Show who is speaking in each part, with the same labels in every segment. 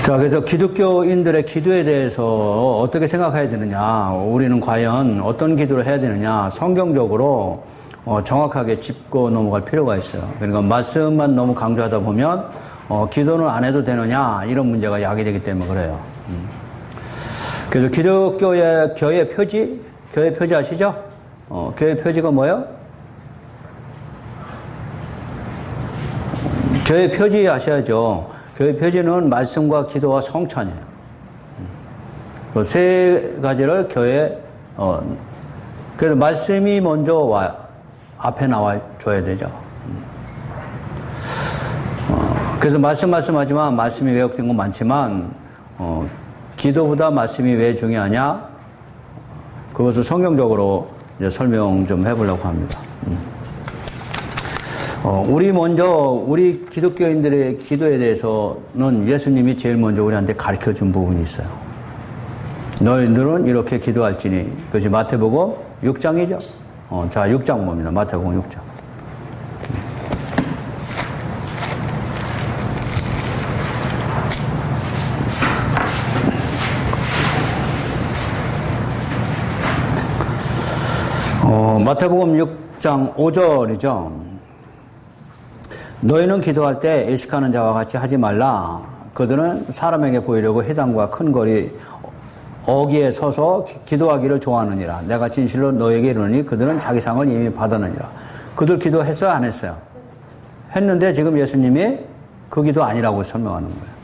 Speaker 1: 자, 그래서 기독교인들의 기도에 대해서 어떻게 생각해야 되느냐, 우리는 과연 어떤 기도를 해야 되느냐, 성경적으로 정확하게 짚고 넘어갈 필요가 있어요. 그러니까 말씀만 너무 강조하다 보면 기도는 안 해도 되느냐, 이런 문제가 야기되기 때문에 그래요. 그래서 기독교의 교회 표지 아시죠? 교회 표지가 뭐예요? 교회 표지 아셔야죠. 교회 표지는 말씀과 기도와 성찬이에요. 그 세 가지를 그래서 말씀이 먼저 앞에 나와줘야 되죠. 그래서 말씀하지만 말씀이 왜곡된 건 많지만, 기도보다 말씀이 왜 중요하냐? 그것을 성경적으로 이제 설명 좀 해보려고 합니다. 우리 기독교인들의 기도에 대해서는 예수님이 제일 먼저 우리한테 가르쳐 준 부분이 있어요. 너희들은 이렇게 기도할지니. 그것이 마태복음 6장이죠. 자, 6장 봅니다. 마태복음 6장. 마태복음 6장 5절이죠. 너희는 기도할 때 애식하는 자와 같이 하지 말라. 그들은 사람에게 보이려고 회당과 큰 거리 어귀에 서서 기도하기를 좋아하느니라. 내가 진실로 너에게 이르노니 그들은 자기 상을 이미 받았느니라. 그들 기도했어요? 안 했어요? 했는데 지금 예수님이 그 기도 아니라고 설명하는 거예요.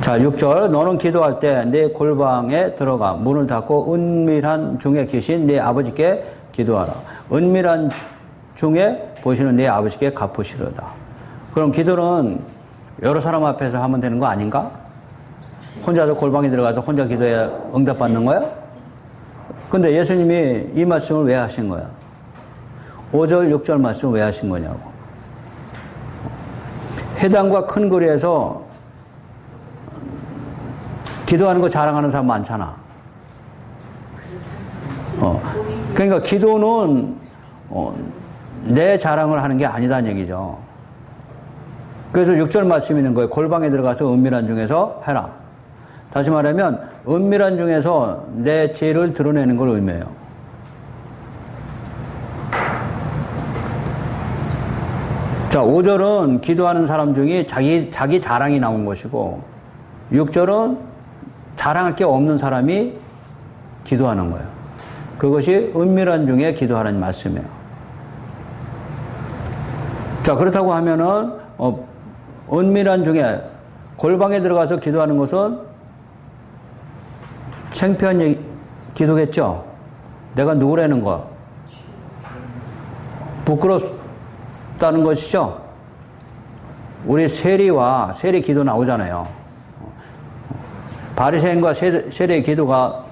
Speaker 1: 자, 6절. 너는 기도할 때 내 골방에 들어가 문을 닫고 은밀한 중에 계신 네 아버지께 기도하라. 은밀한 중에 보시는 네 아버지께 갚으시려다. 그럼 기도는 여러 사람 앞에서 하면 되는 거 아닌가? 혼자서 골방에 들어가서 혼자 기도해야 응답받는 거야? 근데 예수님이 이 말씀을 왜 하신 거야? 5절, 6절 말씀을 왜 하신 거냐고. 회당과 큰 거리에서 기도하는 거 자랑하는 사람 많잖아. 그러니까 기도는 내 자랑을 하는 게 아니다는 얘기죠. 그래서 6절 말씀이 있는 거예요. 골방에 들어가서 은밀한 중에서 해라. 다시 말하면 은밀한 중에서 내 죄를 드러내는 걸 의미해요. 자, 5절은 기도하는 사람 중에 자기 자랑이 나온 것이고, 6절은 자랑할 게 없는 사람이 기도하는 거예요. 그것이 은밀한 중에 기도하라는 말씀이에요. 자, 그렇다고 하면은 은밀한 중에 골방에 들어가서 기도하는 것은 창피한 기도겠죠. 내가 누구라는 거, 부끄럽다는 것이죠. 우리 세리 기도 나오잖아요. 바리새인과 세리의 기도가,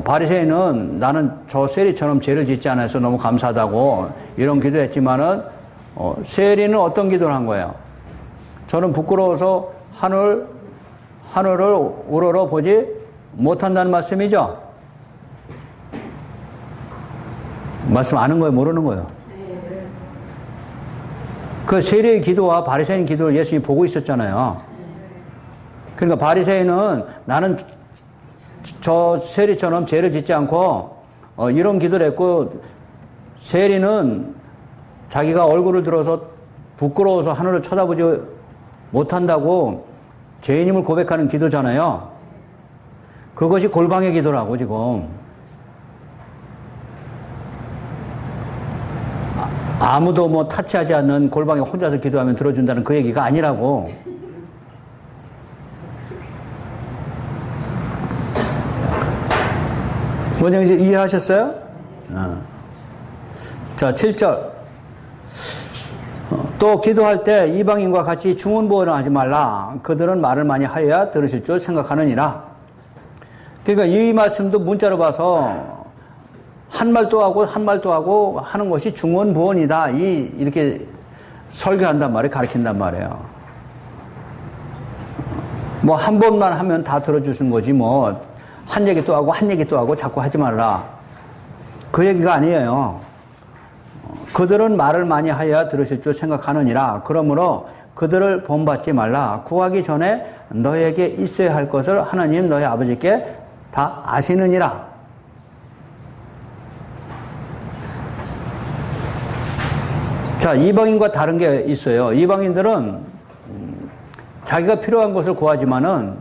Speaker 1: 바리새인은 나는 저 세리처럼 죄를 짓지 않아서 너무 감사하다고 이런 기도했지만은, 세리는 어떤 기도를 한 거예요? 저는 부끄러워서 하늘을 우러러 보지 못한다는 말씀이죠? 말씀 아는 거예요? 모르는 거예요? 그 세리의 기도와 바리새인 기도를 예수님이 보고 있었잖아요. 그러니까 바리새인은 나는 저 세리처럼 죄를 짓지 않고 이런 기도를 했고, 세리는 자기가 얼굴을 들어서 부끄러워서 하늘을 쳐다보지 못한다고 죄인임을 고백하는 기도잖아요. 그것이 골방의 기도라고 지금. 아무도 뭐 타치하지 않는 골방에 혼자서 기도하면 들어준다는 그 얘기가 아니라고. 원장님 이해하셨어요? 자, 7절. 또 기도할 때 이방인과 같이 중언부언을 하지 말라. 그들은 말을 많이 하여야 들으실 줄 생각하느니라. 그러니까 이 말씀도 문자로 봐서 한 말 또 하고 한 말 또 하고 하는 것이 중언부언이다. 이렇게 설교한단 말이에요. 가르친단 말이에요. 뭐 한 번만 하면 다 들어주시는 거지 뭐 한 얘기 또 하고 한 얘기 또 하고 자꾸 하지 말라. 그 얘기가 아니에요. 그들은 말을 많이 하여야 들으실 줄 생각하느니라. 그러므로 그들을 본받지 말라. 구하기 전에 너에게 있어야 할 것을 하나님 너희 아버지께 다 아시느니라. 자, 이방인과 다른 게 있어요. 이방인들은 자기가 필요한 것을 구하지만은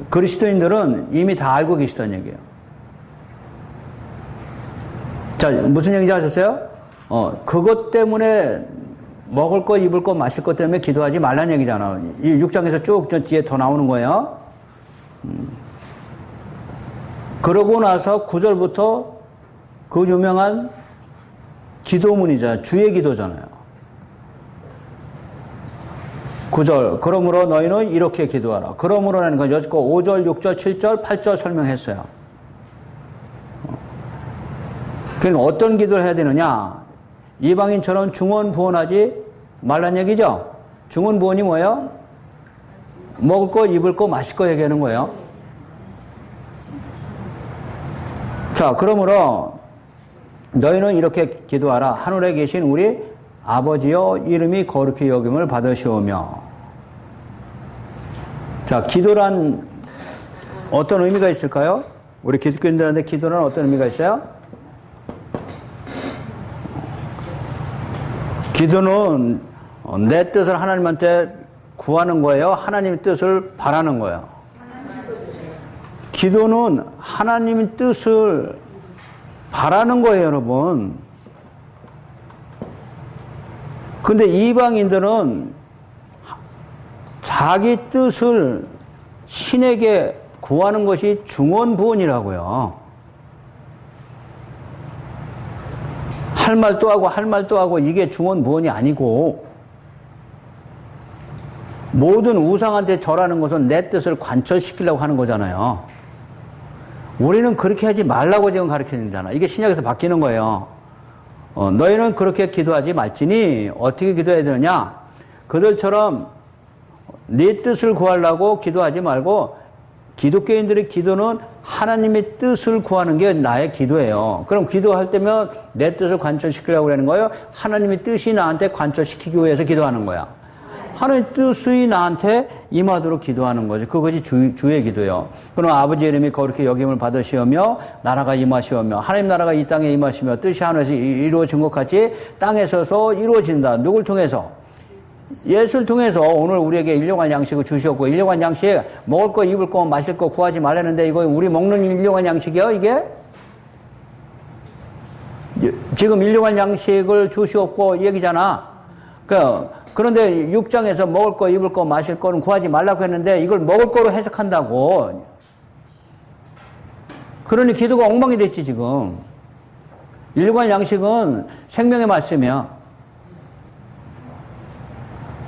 Speaker 1: 그리스도인들은 이미 다 알고 계시다는 얘기예요. 자, 무슨 얘기인지 아셨어요? 그것 때문에 먹을 거, 입을 거, 마실 것 때문에 기도하지 말라는 얘기잖아. 이 6장에서 쭉 저 뒤에 더 나오는 거예요. 그러고 나서 9절부터 그 유명한 기도문이잖아요. 주의 기도잖아요. 9절. 그러므로 너희는 이렇게 기도하라. 그러므로라는 건 여지껏 5절, 6절, 7절, 8절 설명했어요. 그러니까 어떤 기도를 해야 되느냐? 이방인처럼 중언부언하지 말란 얘기죠. 중언부언이 뭐예요? 먹을 거, 입을 거, 마실 거 얘기하는 거예요. 자, 그러므로 너희는 이렇게 기도하라. 하늘에 계신 우리 아버지여 이름이 거룩히 여김을 받으시오며. 자, 기도란 어떤 의미가 있을까요? 우리 기독교인들한테 기도란 어떤 의미가 있어요? 기도는 내 뜻을 하나님한테 구하는 거예요? 하나님의 뜻을 바라는 거예요? 기도는 하나님의 뜻을 바라는 거예요, 여러분. 근데 이방인들은 자기 뜻을 신에게 구하는 것이 중언부언이라고요. 할 말도 하고 할 말도 하고 이게 중언부언이 아니고, 모든 우상한테 절하는 것은 내 뜻을 관철시키려고 하는 거잖아요. 우리는 그렇게 하지 말라고 지금 가르치는 거잖아. 이게 신약에서 바뀌는 거예요. 너희는 그렇게 기도하지 말지니 어떻게 기도해야 되느냐? 그들처럼 네 뜻을 구하려고 기도하지 말고, 기독교인들의 기도는 하나님의 뜻을 구하는 게 나의 기도예요. 그럼 기도할 때면 내 뜻을 관철시키려고 하는 거예요? 하나님의 뜻이 나한테 관철시키기 위해서 기도하는 거야. 하나님의 뜻이 나한테 임하도록 기도하는 거죠. 그것이 주의 기도예요. 그럼 아버지 이름이 거룩히 여김을 받으시오며 나라가 임하시오며, 하나님 나라가 이 땅에 임하시며 뜻이 하늘에서 이루어진 것 같이 땅에서도 이루어진다. 누굴 통해서? 예수를 통해서. 오늘 우리에게 일용할 양식을 주셨고, 일용할 양식, 먹을 거, 입을 거, 마실 거 구하지 말라는데 이거 우리 먹는 일용할 양식이요, 이게? 지금 일용할 양식을 주시옵고 이 얘기잖아. 그런데 6장에서 먹을 거, 입을 거, 마실 거는 구하지 말라고 했는데 이걸 먹을 거로 해석한다고. 그러니 기도가 엉망이 됐지, 지금. 일용할 양식은 생명의 말씀이야.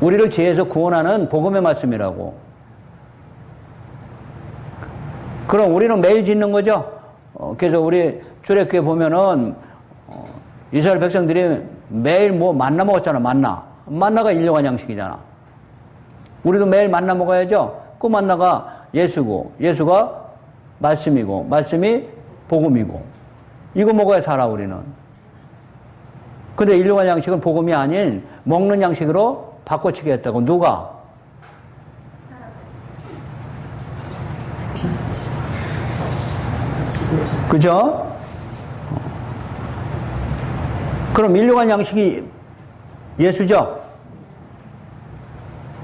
Speaker 1: 우리를 죄에서 구원하는 복음의 말씀이라고. 그럼 우리는 매일 짓는 거죠? 그래서 우리 출애굽기에 보면은 이스라엘 백성들이 매일 뭐 만나 먹었잖아, 만나. 만나가 일용할 양식이잖아. 우리도 매일 만나 먹어야죠? 그 만나가 예수고, 예수가 말씀이고, 말씀이 복음이고. 이거 먹어야 살아, 우리는. 근데 일용할 양식은 복음이 아닌 먹는 양식으로 바꿔치기 했다고. 누가? 그죠? 그럼 일용할 양식이 예수죠?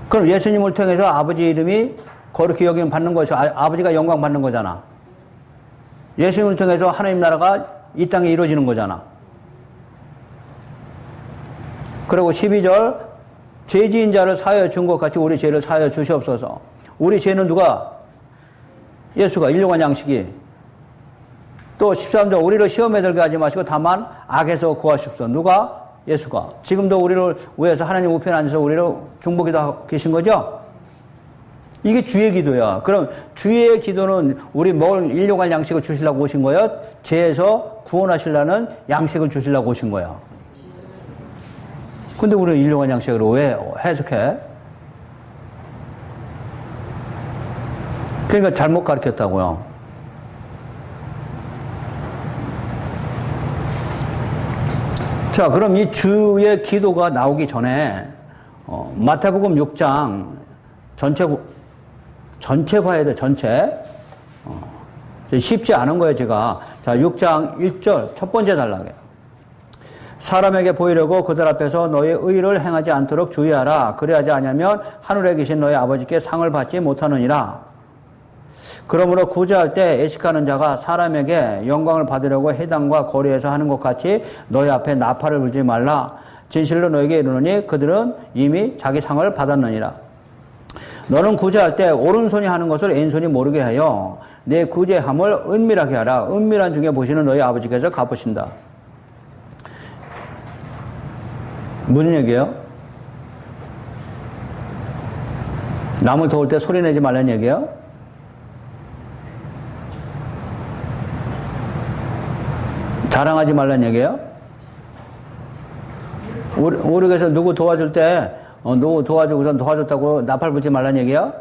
Speaker 1: 그럼 예수님을 통해서 아버지 이름이 거룩히 여김을 받는 것이, 아버지가 영광 받는 거잖아. 예수님을 통해서 하나님 나라가 이 땅에 이루어지는 거잖아. 그리고 12절, 죄 지은 자를 사하여 준 것 같이 우리 죄를 사하여 주시옵소서. 우리 죄는 누가? 예수가. 일용할 양식이. 또 13절, 우리를 시험에 들게 하지 마시고 다만 악에서 구하십시오. 누가? 예수가. 지금도 우리를 위해서 하나님 우편에 앉아서 우리를 중보기도 하고 계신 거죠? 이게 주의 기도야. 그럼 주의 기도는 우리 먹을 일용할 양식을 주시려고 오신 거예요? 죄에서 구원하시려는 양식을 주시려고 오신 거야. 근데 우리는 일용할 양식으로 왜 해석해? 그러니까 잘못 가르쳤다고요. 자, 그럼 이 주의 기도가 나오기 전에 마태복음 6장 전체 봐야 돼, 전체. 쉽지 않은 거예요, 제가. 자, 6장 1절, 첫 번째 단락에. 사람에게 보이려고 그들 앞에서 너의 의를 행하지 않도록 주의하라. 그래야지 아니하면 하늘에 계신 너의 아버지께 상을 받지 못하느니라. 그러므로 구제할 때 애식하는 자가 사람에게 영광을 받으려고 회당과 거리에서 하는 것 같이 너희 앞에 나팔을 불지 말라. 진실로 너에게 이르노니 그들은 이미 자기 상을 받았느니라. 너는 구제할 때 오른손이 하는 것을 왼손이 모르게 하여 내 구제함을 은밀하게 하라. 은밀한 중에 보시는 너희 아버지께서 갚으신다. 무슨 얘기예요? 남을 도울 때 소리 내지 말라는 얘기예요? 자랑하지 말라는 얘기예요? 우리 교회에서 누구 도와줄 때 누구 도와주고서 도와줬다고 나팔 불지 말라는 얘기예요?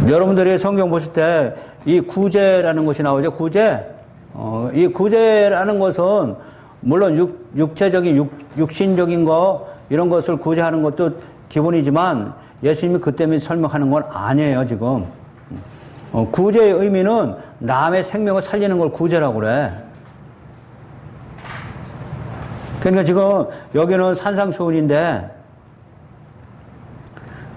Speaker 1: 여러분들이 성경 보실 때 이 구제라는 것이 나오죠. 구제. 이 구제라는 것은 물론 육체적인 육신적인 거 이런 것을 구제하는 것도 기본이지만 예수님이 그 때문에 설명하는 건 아니에요, 지금. 구제의 의미는 남의 생명을 살리는 걸 구제라고 그래. 그러니까 지금 여기는 산상수훈인데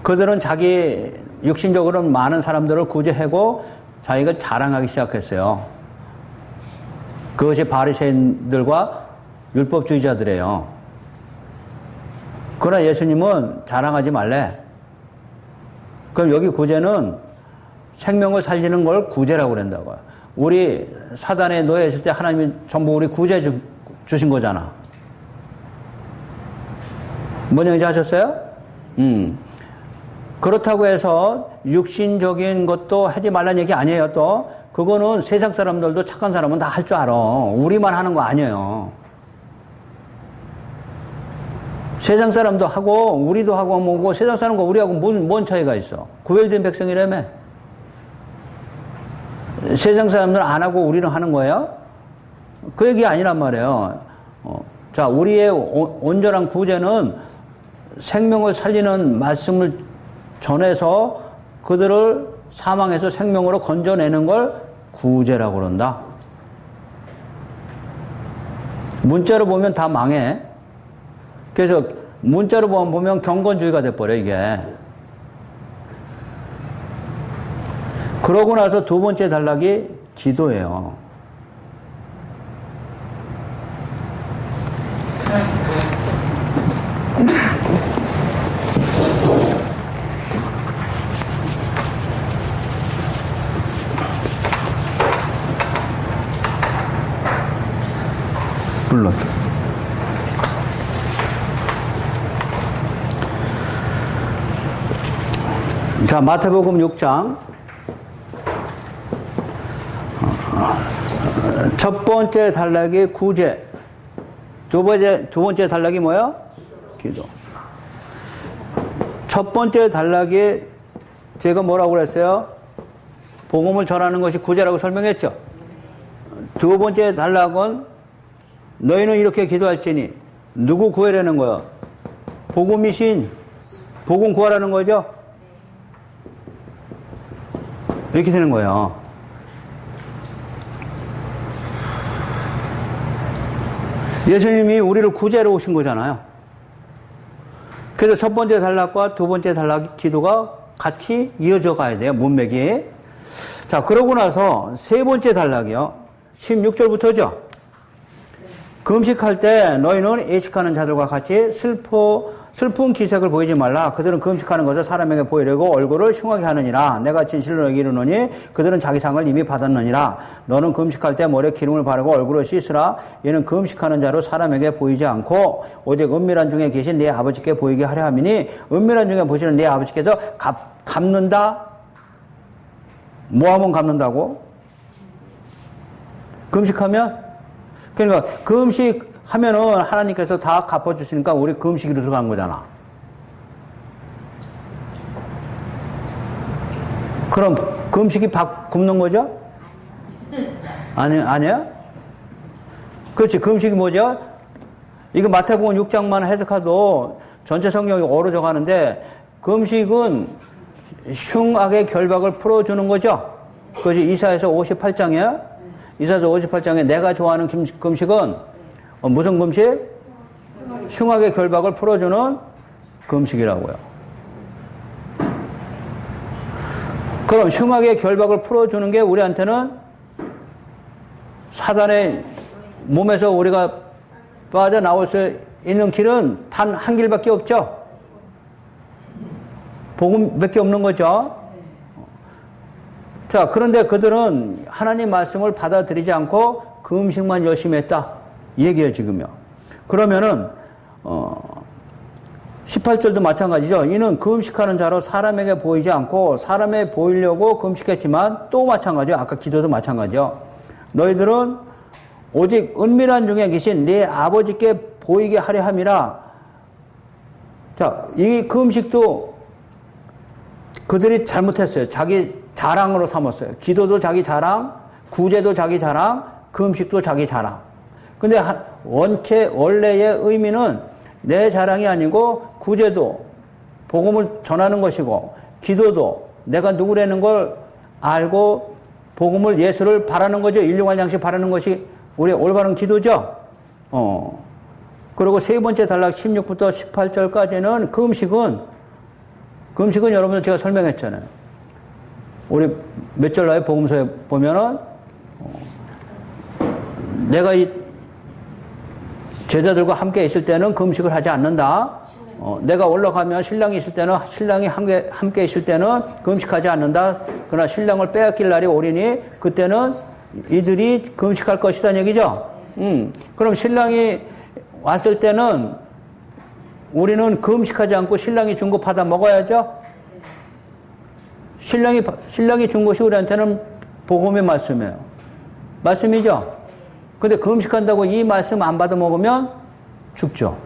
Speaker 1: 그들은 자기 육신적으로는 많은 사람들을 구제하고 자기가 자랑하기 시작했어요. 그것이 바리새인들과 율법주의자들이에요. 그러나 예수님은 자랑하지 말래. 그럼 여기 구제는 생명을 살리는 걸 구제라고 그런다고요. 우리 사단에 놓여 있을 때 하나님이 전부 우리 구제 주신 거잖아. 뭔 얘기인지 아셨어요? 그렇다고 해서 육신적인 것도 하지 말라는 얘기 아니에요, 또. 그거는 세상 사람들도 착한 사람은 다 할 줄 알아. 우리만 하는 거 아니에요. 세상 사람도 하고, 우리도 하고, 뭐고, 세상 사람과 우리하고 뭔 차이가 있어? 구별된 백성이라며. 세상 사람들은 안 하고 우리는 하는 거예요? 그 얘기 아니란 말이에요. 자, 우리의 온전한 구제는 생명을 살리는 말씀을 전해서 그들을 사망에서 생명으로 건져내는 걸 구제라고 그런다. 문자로 보면 다 망해. 그래서 문자로 보면 경건주의가 돼버려, 이게. 그러고 나서 두 번째 단락이 기도예요. 불러. 자, 마태복음 6장. 첫 번째 단락이 구제. 두 번째 단락이 뭐야? 기도. 첫 번째 단락이 제가 뭐라고 그랬어요? 복음을 전하는 것이 구제라고 설명했죠. 두 번째 단락은 너희는 이렇게 기도할지니 누구 구하라는 거야? 복음이신 복음 구하라는 거죠? 이렇게 되는 거예요. 예수님이 우리를 구제로 오신 거잖아요. 그래서 첫 번째 단락과 두 번째 단락 기도가 같이 이어져 가야 돼요. 문맥이. 자, 그러고 나서 세 번째 단락이요. 16절부터죠. 금식할 때 너희는 애식하는 자들과 같이 슬픈 기색을 보이지 말라. 그들은 금식하는 것을 사람에게 보이려고 얼굴을 흉하게 하느니라. 내가 진실로 너에게 이르노니 그들은 자기 상을 이미 받았느니라. 너는 금식할 때 머리에 기름을 바르고 얼굴을 씻으라. 이는 금식하는 자로 사람에게 보이지 않고 오직 은밀한 중에 계신 네 아버지께 보이게 하려 함이니 은밀한 중에 보시는 네 아버지께서 갚는다. 뭐 하면 갚는다고? 금식하면? 그러니까 금식하면은 하나님께서 다 갚아주시니까 우리 금식으로 들어간 거잖아. 그럼 금식이 밥 굶는 거죠? 아니야? 그렇지. 금식이 뭐죠? 이거 마태복음 6장만 해석해도 전체 성경이 어우러져 가는데 금식은 흉악의 결박을 풀어주는 거죠. 그것이 이사야서 58장이에요. 이사야서 58장에 내가 좋아하는 금식은 무슨 금식? 흉악의 결박을 풀어주는 금식이라고요. 그럼 흉악의 결박을 풀어주는 게 우리한테는 사단의 몸에서 우리가 빠져나올 수 있는 길은 단 한 길밖에 없죠. 복음밖에 없는 거죠. 자, 그런데 그들은 하나님 말씀을 받아들이지 않고 금식만 열심히 했다. 이 얘기예요, 지금요. 그러면은 18절도 마찬가지죠. 이는 금식하는 자로 사람에게 보이지 않고 사람에 보이려고 금식했지만 또 마찬가지죠. 아까 기도도 마찬가지죠. 너희들은 오직 은밀한 중에 계신 네 아버지께 보이게 하려 함이라. 자, 이 금식도 그들이 잘못했어요. 자기 자랑으로 삼았어요. 기도도 자기 자랑, 구제도 자기 자랑, 금식도 자기 자랑. 근데 원래의 의미는 내 자랑이 아니고 구제도 복음을 전하는 것이고 기도도 내가 누구라는 걸 알고 복음을 예수를 바라는 거죠. 일용할 양식 바라는 것이 우리의 올바른 기도죠. 그리고 세 번째 단락 16부터 18절까지는 금식은 여러분 제가 설명했잖아요. 우리 몇 절 나요? 복음서에 보면은 내가 이 제자들과 함께 있을 때는 금식을 하지 않는다. 내가 올라가면 신랑이 있을 때는 신랑이 함께 있을 때는 금식하지 않는다. 그러나 신랑을 빼앗길 날이 오리니 그때는 이들이 금식할 것이다 얘기죠. 그럼 신랑이 왔을 때는 우리는 금식하지 않고 신랑이 준 거 받아 먹어야죠. 신랑이 준 것이 우리한테는 복음의 말씀이에요. 말씀이죠. 근데 금식한다고 이 말씀 안 받아 먹으면 죽죠.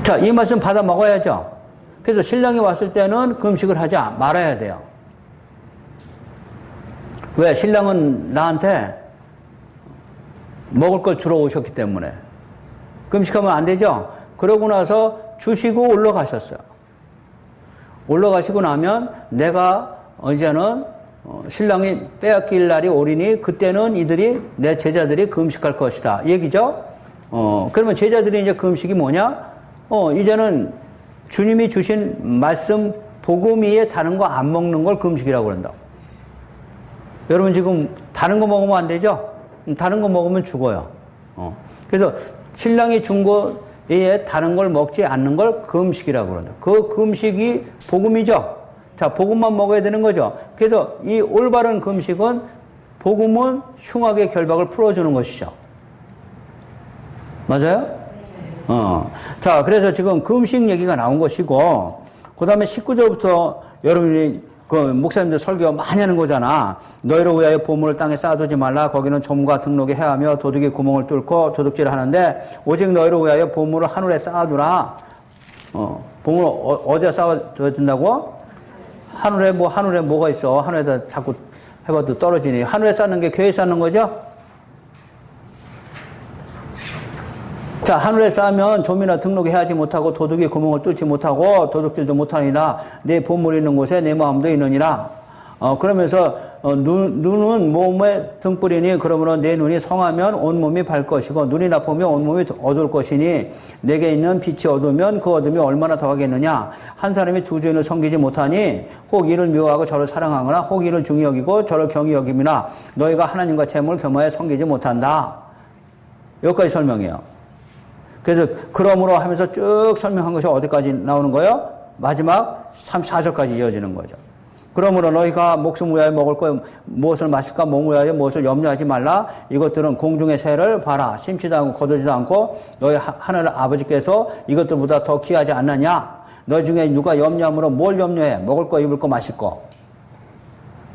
Speaker 1: 자, 이 말씀 받아 먹어야죠. 그래서 신랑이 왔을 때는 금식을 하지 말아야 돼요. 왜? 신랑은 나한테 먹을 걸 주러 오셨기 때문에. 금식하면 안 되죠? 그러고 나서 주시고 올라가셨어요. 올라가시고 나면 내가 이제는 신랑이 빼앗길 날이 오리니 그때는 이들이 내 제자들이 금식할 것이다. 이 얘기죠? 그러면 제자들이 이제 금식이 뭐냐? 이제는 주님이 주신 말씀 복음 위에 다른 거 안 먹는 걸 금식이라고 그런다고. 여러분 지금 다른 거 먹으면 안 되죠? 다른 거 먹으면 죽어요. 그래서 신랑이 준 거 외에 다른 걸 먹지 않는 걸 금식이라고 그런다. 그 금식이 복음이죠. 자, 복음만 먹어야 되는 거죠. 그래서 이 올바른 금식은 복음은 흉악의 결박을 풀어주는 것이죠. 맞아요? 자, 그래서 지금 금식 얘기가 나온 것이고, 그 다음에 19절부터 여러분이 그 목사님들 설교 많이 하는 거잖아. 너희를 위하여 보물을 땅에 쌓아두지 말라. 거기는 좀과 등록이 해하며 도둑이 구멍을 뚫고 도둑질을 하는데 오직 너희를 위하여 보물을 하늘에 쌓아두라. 보물을 어디에 쌓아둬야 된다고? 하늘에 뭐가 있어? 하늘에다 자꾸 해봐도 떨어지니. 하늘에 쌓는 게 교회에 쌓는 거죠? 자, 하늘에 쌓으면 좀이나 등록이 해하지 못하고 도둑이 구멍을 뚫지 못하고 도둑질도 못하니라. 내 보물이 있는 곳에 내 마음도 있느니라. 그러면서 눈은 몸에 등불이니 그러므로 내 눈이 성하면 온몸이 밝 것이고 눈이 나쁘면 온몸이 어두울 것이니 내게 있는 빛이 어두우면 그 어둠이 얼마나 더하겠느냐. 한 사람이 두 주인을 섬기지 못하니 혹 이를 미워하고 저를 사랑하거나 혹 이를 중히 여기고 저를 경히 여김이나 너희가 하나님과 재물을 겸하여 섬기지 못한다. 여기까지 설명해요. 그래서 그러므로 하면서 쭉 설명한 것이 어디까지 나오는 거예요? 마지막 34절까지 이어지는 거죠. 그러므로 너희가 목숨 위하여 먹을 것 무엇을 마실까 몸 위하여 무엇을 염려하지 말라. 이것들은 공중의 새를 봐라. 심지도 않고 거두지도 않고 너희 하늘 아버지께서 이것들보다 더 귀하지 않느냐. 너희 중에 누가 염려함으로 뭘 염려해? 먹을 거 입을 거 마실 거.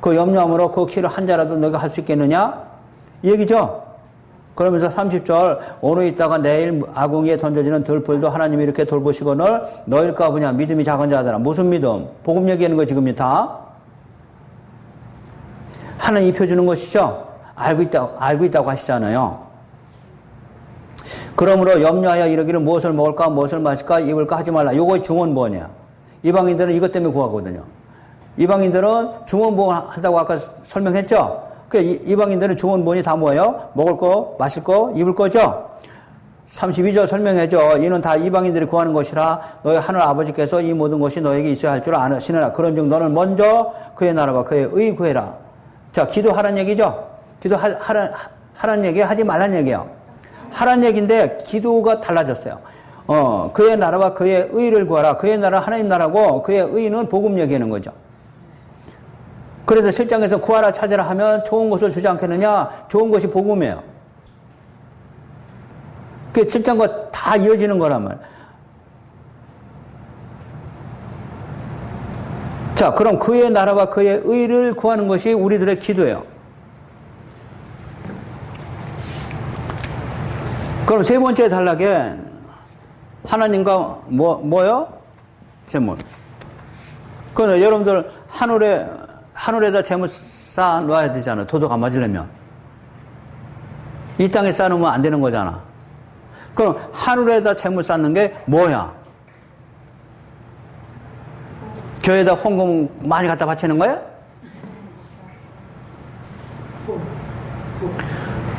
Speaker 1: 그 염려함으로 그 키를 한 자라도 너희가 할 수 있겠느냐? 이 얘기죠. 그러면서 30절 오늘 있다가 내일 아궁이에 던져지는 들풀도 하나님이 이렇게 돌보시거늘 너일까 보냐. 믿음이 작은 자들아. 무슨 믿음? 복음 얘기하는 거 지금 다 하나님 입혀주는 것이죠. 알고 있다고 하시잖아요. 그러므로 염려하여 이르기를 무엇을 먹을까, 무엇을 마실까, 입을까 하지 말라. 요거 중언부언이야. 이방인들은 이것 때문에 구하거든요. 이방인들은 중언부언 한다고 아까 설명했죠? 그 이방인들은 중언부언이 다 뭐예요? 먹을 거, 마실 거, 입을 거죠? 32절 설명해줘. 이는 다 이방인들이 구하는 것이라 너희 하늘 아버지께서 이 모든 것이 너에게 있어야 할 줄 아시느라. 그런즉 너는 먼저 그의 나라와 그의 의 구해라. 자, 기도하라는 얘기죠? 기도하라는 얘기, 하지 말라는 얘기예요. 하라는 얘기인데 기도가 달라졌어요. 그의 나라와 그의 의를 구하라. 그의 나라 하나님 나라고 그의 의는 복음 얘기하는 거죠. 그래서 7장에서 구하라 찾으라 하면 좋은 것을 주지 않겠느냐? 좋은 것이 복음이에요. 그게 7장과 다 이어지는 거란 말이에요. 자, 그럼 그의 나라와 그의 의를 구하는 것이 우리들의 기도예요. 그럼 세 번째 단락에 하나님과 뭐요? 재물. 그럼 여러분들 하늘에다 재물 쌓아 놔야 되잖아. 도덕 안 맞으려면. 이 땅에 쌓아놓으면 안 되는 거잖아. 그럼 하늘에다 재물 쌓는 게 뭐야? 교회에다 헌금 많이 갖다 바치는 거야?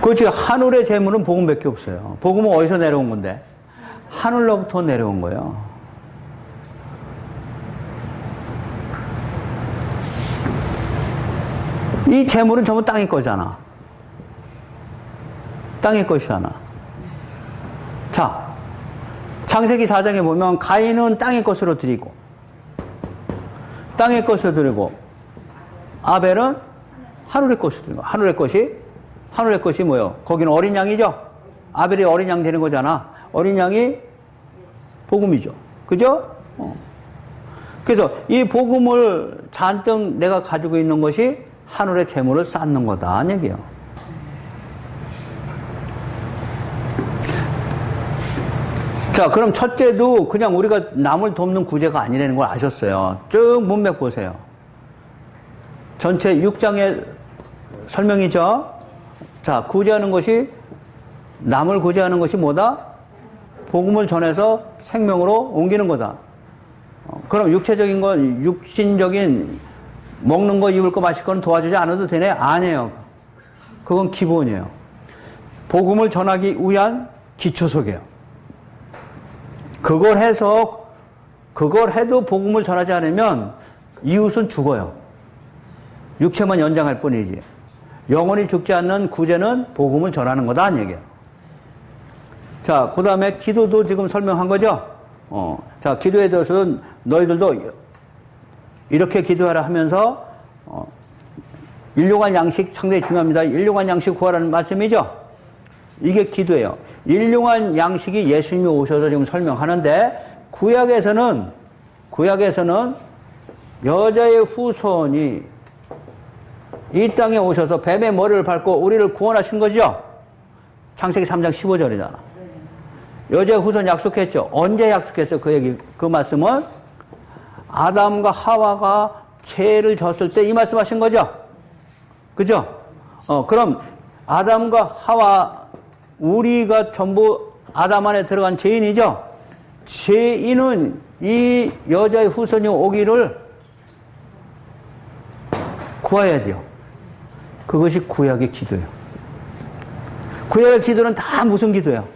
Speaker 1: 그렇지. 하늘의 재물은 복음밖에 없어요. 복음은 어디서 내려온 건데? 하늘로부터 내려온 거예요. 이 재물은 전부 땅의 거잖아. 땅의 것이잖아. 자, 창세기 4장에 보면 가인은 땅의 것으로 드리고 땅의 것으로 드리고 아벨은 하늘의 것으로 드리고 하늘의 것이 뭐예요? 거기는 어린 양이죠? 아벨이 어린 양 되는 거잖아. 어린 양이 복음이죠. 그죠? 그래서 이 복음을 잔뜩 내가 가지고 있는 것이 하늘의 재물을 쌓는 거다. 얘기예요. 자, 그럼 첫째도 그냥 우리가 남을 돕는 구제가 아니라는 걸 아셨어요. 쭉 문맥 보세요. 전체 6장의 설명이죠. 자, 구제하는 것이, 남을 구제하는 것이 뭐다? 복음을 전해서 생명으로 옮기는 거다. 그럼 육체적인 건, 육신적인 먹는 거, 입을 거, 마실 거는 도와주지 않아도 되네? 아니에요. 그건 기본이에요. 복음을 전하기 위한 기초석이에요. 그걸 해도 복음을 전하지 않으면 이웃은 죽어요. 육체만 연장할 뿐이지. 영원히 죽지 않는 구제는 복음을 전하는 거다, 얘기예요. 자, 그 다음에 기도도 지금 설명한 거죠? 자, 기도에 대해서는 너희들도 이렇게 기도하라 하면서, 일용할 양식 상당히 중요합니다. 일용할 양식 구하라는 말씀이죠? 이게 기도예요. 일용할 양식이 예수님이 오셔서 지금 설명하는데, 구약에서는 여자의 후손이 이 땅에 오셔서 뱀의 머리를 밟고 우리를 구원하신 거죠? 창세기 3장 15절이잖아. 여자의 후손 약속했죠? 언제 약속했어요? 그 말씀은 아담과 하와가 죄를 졌을 때 이 말씀 하신 거죠? 그죠? 그럼 아담과 하와, 우리가 전부 아담 안에 들어간 죄인이죠? 죄인은 이 여자의 후손이 오기를 구해야 돼요. 그것이 구약의 기도예요. 구약의 기도는 다 무슨 기도예요?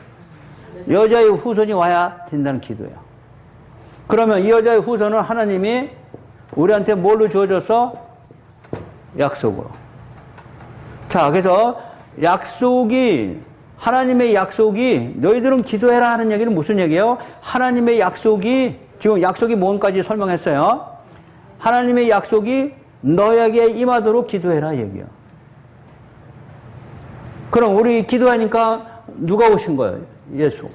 Speaker 1: 여자의 후손이 와야 된다는 기도예요. 그러면 이 여자의 후손은 하나님이 우리한테 뭘로 주어졌어? 약속으로. 자, 그래서 하나님의 약속이, 너희들은 기도해라 하는 얘기는 무슨 얘기예요? 하나님의 약속이, 지금 약속이 뭔까지 설명했어요. 하나님의 약속이 너에게 임하도록 기도해라 얘기예요. 그럼 우리 기도하니까 누가 오신 거예요? 예수.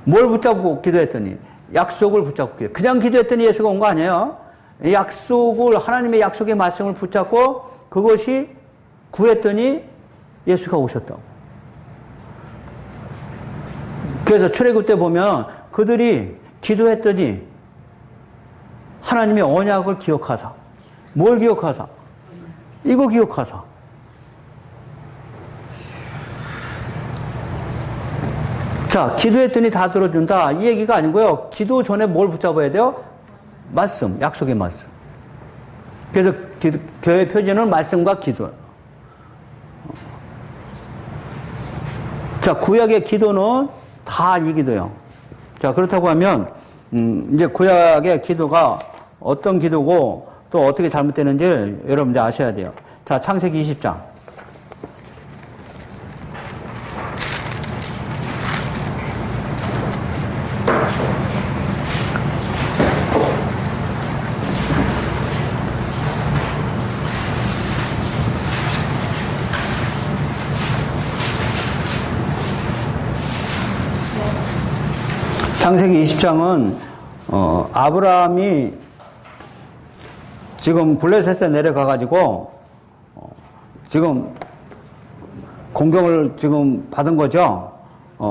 Speaker 1: 뭘 붙잡고 기도했더니? 약속을 붙잡고 기도. 그냥 기도했더니 예수가 온 거 아니에요? 하나님의 약속의 말씀을 붙잡고 그것이 구했더니 예수가 오셨다고. 그래서 출애굽 때 보면 그들이 기도했더니 하나님의 언약을 기억하사. 뭘 기억하사? 이거 기억하사. 자, 기도했더니 다 들어준다. 이 얘기가 아니고요. 기도 전에 뭘 붙잡아야 돼요? 말씀, 약속의 말씀. 그래서 교회 표준은 말씀과 기도. 자, 구약의 기도는 다 이 기도예요. 자, 그렇다고 하면 이제 구약의 기도가 어떤 기도고 또 어떻게 잘못되는지를 여러분들 아셔야 돼요. 자, 창세기 20장. 창세기 20장은 아브라함이 지금 블레셋에 내려가가지고 지금 공격을 지금 받은 거죠.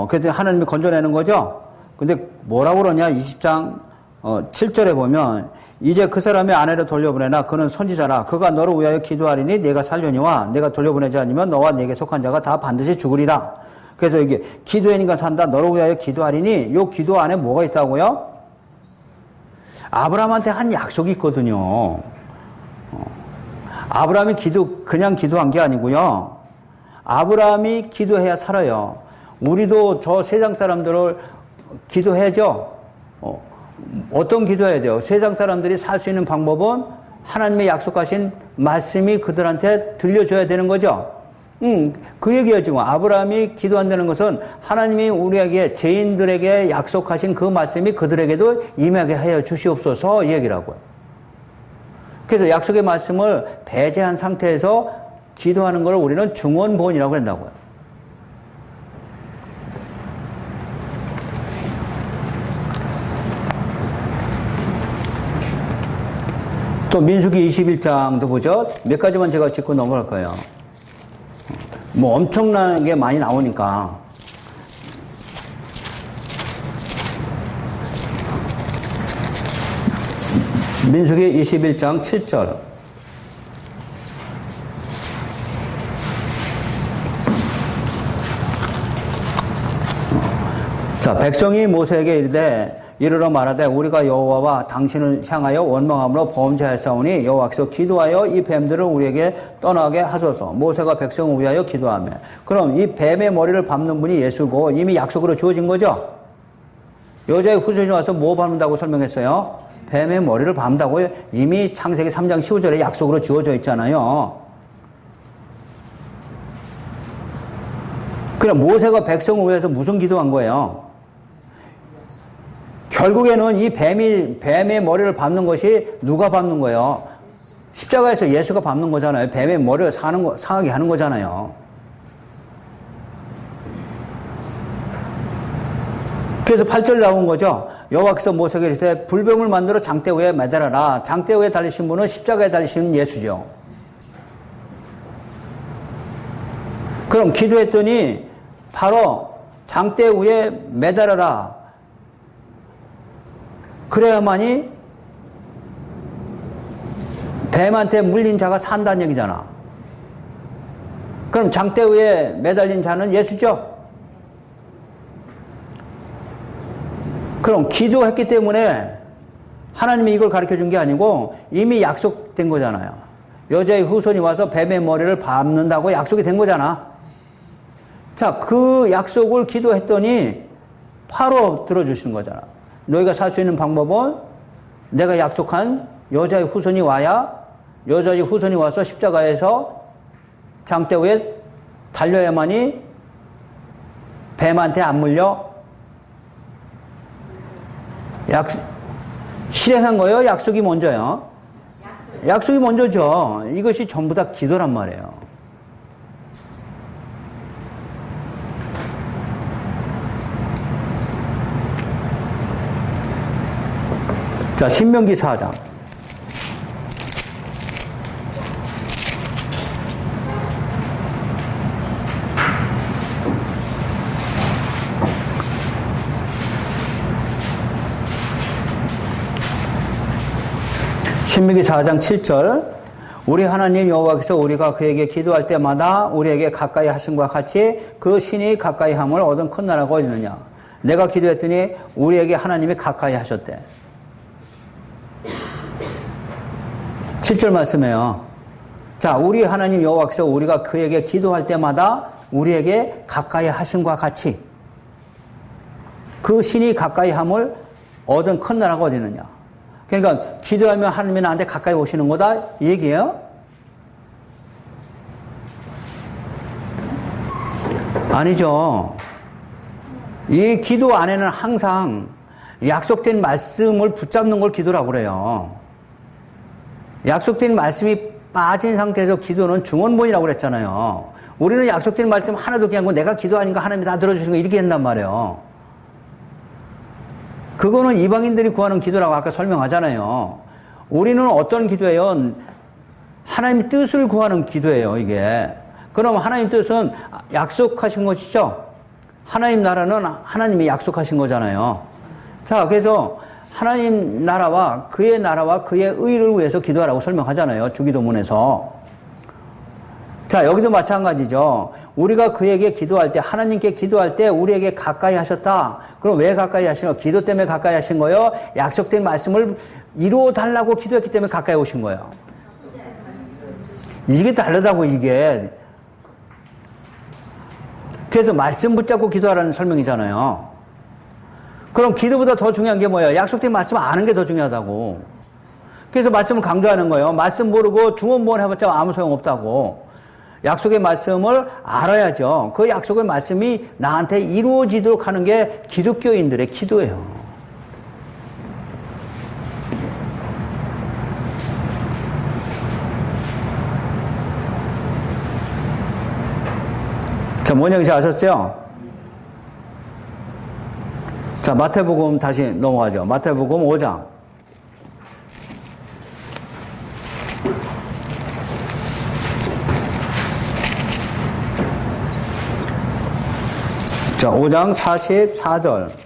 Speaker 1: 그래서 하나님이 건져내는 거죠. 근데 뭐라고 그러냐? 20장 7절에 보면 이제 그 사람의 아내를 돌려보내나 그는 선지자라 그가 너를 위하여 기도하리니 내가 살려니와 내가 돌려보내지 않으면 너와 내게 속한 자가 다 반드시 죽으리라. 그래서 이게 기도하니까 산다. 너를 위하여 기도하리니 요 기도 안에 뭐가 있다고요? 아브라함한테 한 약속이 있거든요. 아브라함이 그냥 기도한 게 아니고요. 아브라함이 기도해야 살아요. 우리도 저 세상 사람들을 기도해야죠. 어떤 기도해야 돼요? 세상 사람들이 살 수 있는 방법은 하나님의 약속하신 말씀이 그들한테 들려줘야 되는 거죠. 그 얘기예요. 지금 아브라함이 기도한다는 것은 하나님이 우리에게 죄인들에게 약속하신 그 말씀이 그들에게도 임하게 하여 주시옵소서 이 얘기라고요. 그래서 약속의 말씀을 배제한 상태에서 기도하는 걸 우리는 중언부언이라고 한다고요. 또 민수기 21장도 보죠. 몇 가지만 제가 짚고 넘어갈 거예요. 뭐 엄청난 게 많이 나오니까. 민수기 21장 7절. 자, 백성이 모세에게 이르되 이르러 말하되 우리가 여호와와 당신을 향하여 원망함으로 범죄하였사오니 여호와께서 기도하여 이 뱀들을 우리에게 떠나게 하소서. 모세가 백성을 위하여 기도하며. 그럼 이 뱀의 머리를 밟는 분이 예수고 이미 약속으로 주어진 거죠. 여자의 후손이 와서 뭐 밟는다고 설명했어요? 뱀의 머리를 밟는다고 이미 창세기 3장 15절에 약속으로 주어져 있잖아요. 그럼 모세가 백성을 위해서 무슨 기도한 거예요? 결국에는 이 뱀의 머리를 밟는 것이 누가 밟는 거예요? 십자가에서 예수가 밟는 거잖아요. 뱀의 머리를 상하게 하는 거잖아요. 그래서 8절 나온 거죠. 여호와께서 모세에게 이르시되 불뱀을 만들어 장대 위에 매달아라. 장대 위에 달리신 분은 십자가에 달리신 예수죠. 그럼 기도했더니 바로 장대 위에 매달아라. 그래야만이 뱀한테 물린 자가 산다는 얘기잖아. 그럼 장대 위에 매달린 자는 예수죠? 그럼 기도했기 때문에 하나님이 이걸 가르쳐 준 게 아니고 이미 약속된 거잖아요. 여자의 후손이 와서 뱀의 머리를 밟는다고 약속이 된 거잖아. 자, 그 약속을 기도했더니 바로 들어주시는 거잖아. 너희가 살 수 있는 방법은 내가 약속한 여자의 후손이 와야 여자의 후손이 와서 십자가에서 장대 위에 달려야만이 뱀한테 안 물려 실행한 거예요? 약속이 먼저요? 약속이 먼저죠. 이것이 전부 다 기도란 말이에요. 자, 신명기 4장. 신명기 4장 7절. 우리 하나님 여호와께서 우리가 그에게 기도할 때마다 우리에게 가까이 하신 것과 같이 그 신이 가까이 함을 얻은 큰 나라가 어디느냐. 내가 기도했더니 우리에게 하나님이 가까이 하셨대. 7절 말씀이에요. 자, 우리 하나님 여호와께서 우리가 그에게 기도할 때마다 우리에게 가까이 하심과 같이 그 신이 가까이 함을 얻은 큰 나라가 어디 있느냐. 그러니까 기도하면 하나님이 나한테 가까이 오시는 거다 이 얘기예요? 아니죠. 이 기도 안에는 항상 약속된 말씀을 붙잡는 걸 기도라고 그래요. 약속된 말씀이 빠진 상태에서 기도는 중언부언이라고 그랬잖아요. 우리는 약속된 말씀 하나도 그냥 내가 기도하니까 하나님이 다 들어주시는 거 이렇게 한단 말이에요. 그거는 이방인들이 구하는 기도라고 아까 설명하잖아요. 우리는 어떤 기도예요? 하나님 뜻을 구하는 기도예요, 이게. 그럼 하나님 뜻은 약속하신 것이죠? 하나님 나라는 하나님이 약속하신 거잖아요. 자, 그래서 하나님 나라와 그의 의를 위해서 기도하라고 설명하잖아요. 주기도문에서. 자, 여기도 마찬가지죠. 우리가 그에게 기도할 때, 하나님께 기도할 때 우리에게 가까이 하셨다. 그럼 왜 가까이 하신 거예요? 기도 때문에 가까이 하신 거예요? 약속된 말씀을 이루어 달라고 기도했기 때문에 가까이 오신 거예요. 이게 다르다고, 이게. 그래서 말씀 붙잡고 기도하라는 설명이잖아요. 그럼 기도보다 더 중요한 게 뭐예요? 약속된 말씀 아는 게 더 중요하다고. 그래서 말씀을 강조하는 거예요. 말씀 모르고 중언부언 해봤자 아무 소용없다고. 약속의 말씀을 알아야죠. 그 약속의 말씀이 나한테 이루어지도록 하는 게 기독교인들의 기도예요. 자, 뭔 얘기인지 아셨어요? 자, 마태복음 다시 넘어가죠. 마태복음 5장. 자, 5장 44절.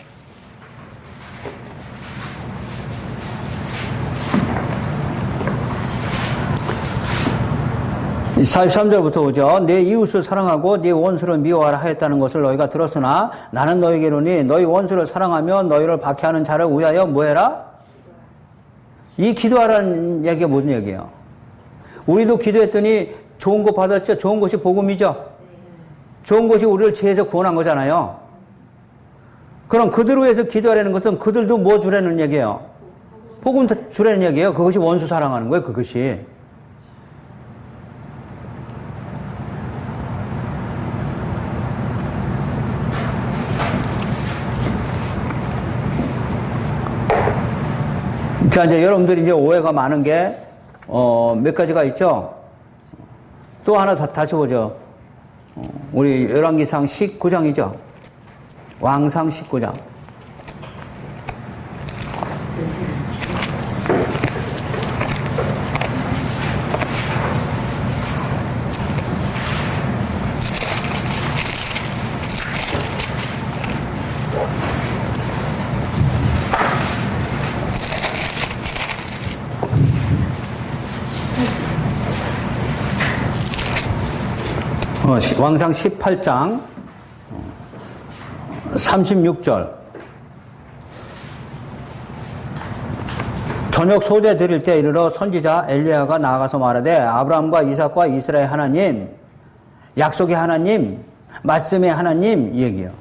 Speaker 1: 43절부터 오죠. 내 이웃을 사랑하고 네 원수를 미워하라 하였다는 것을 너희가 들었으나 나는 너희에게 이르노니 너희 원수를 사랑하면 너희를 박해하는 자를 위하여 뭐해라? 이 기도하라는 얘기가 무슨 얘기예요? 우리도 기도했더니 좋은 거 받았죠? 좋은 것이 복음이죠? 좋은 것이 우리를 죄에서 구원한 거잖아요. 그럼 그들을 위해서 기도하라는 것은 그들도 뭐 주라는 얘기예요? 복음 주라는 얘기예요. 그것이 원수 사랑하는 거예요. 그것이. 자, 이제 여러분들이 이제 오해가 많은 게, 몇 가지가 있죠? 또 하나 다시 보죠. 우리 열왕기상 19장이죠. 왕상 19장. 왕상 18장 36절. 저녁 소재 드릴 때 이르러 선지자 엘리야가 나아가서 말하되 아브라함과 이삭과 이스라엘 하나님, 약속의 하나님, 말씀의 하나님 이 얘기요.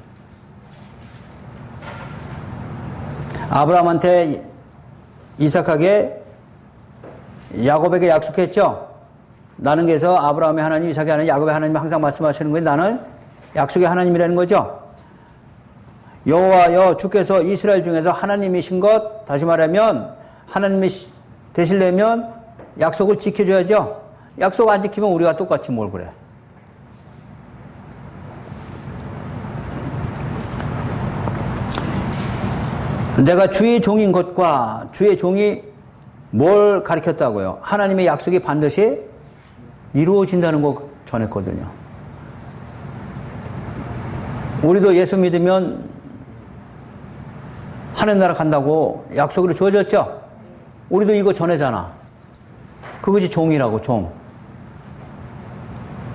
Speaker 1: 아브라함한테 이삭에게 야곱에게 약속했죠. 나는 그래서 아브라함의 하나님, 이삭의 하나님, 야곱의 하나님 항상 말씀하시는 거예요. 나는 약속의 하나님이라는 거죠. 여호와여 주께서 이스라엘 중에서 하나님이신 것, 다시 말하면 하나님이 되시려면 약속을 지켜줘야죠. 약속 안 지키면 우리가 똑같이 뭘 그래. 내가 주의 종인 것과 주의 종이 뭘 가르쳤다고요? 하나님의 약속이 반드시 이루어진다는 거 전했거든요. 우리도 예수 믿으면 하늘나라 간다고 약속으로 주어졌죠? 우리도 이거 전해잖아. 그것이 종이라고, 종.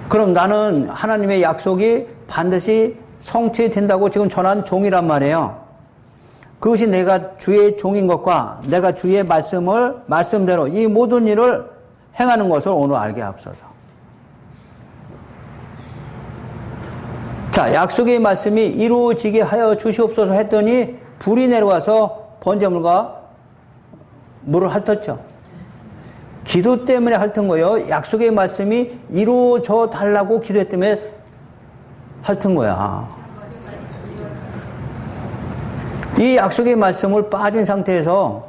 Speaker 1: 그럼 나는 하나님의 약속이 반드시 성취된다고 지금 전한 종이란 말이에요. 그것이 내가 주의 종인 것과 내가 주의 말씀대로 이 모든 일을 행하는 것을 오늘 알게 하옵소서. 자, 약속의 말씀이 이루어지게 하여 주시옵소서 했더니 불이 내려와서 번제물과 물을 핥았죠. 기도 때문에 핥은 거예요. 약속의 말씀이 이루어져 달라고 기도했기 핥은 거야. 이 약속의 말씀을 빠진 상태에서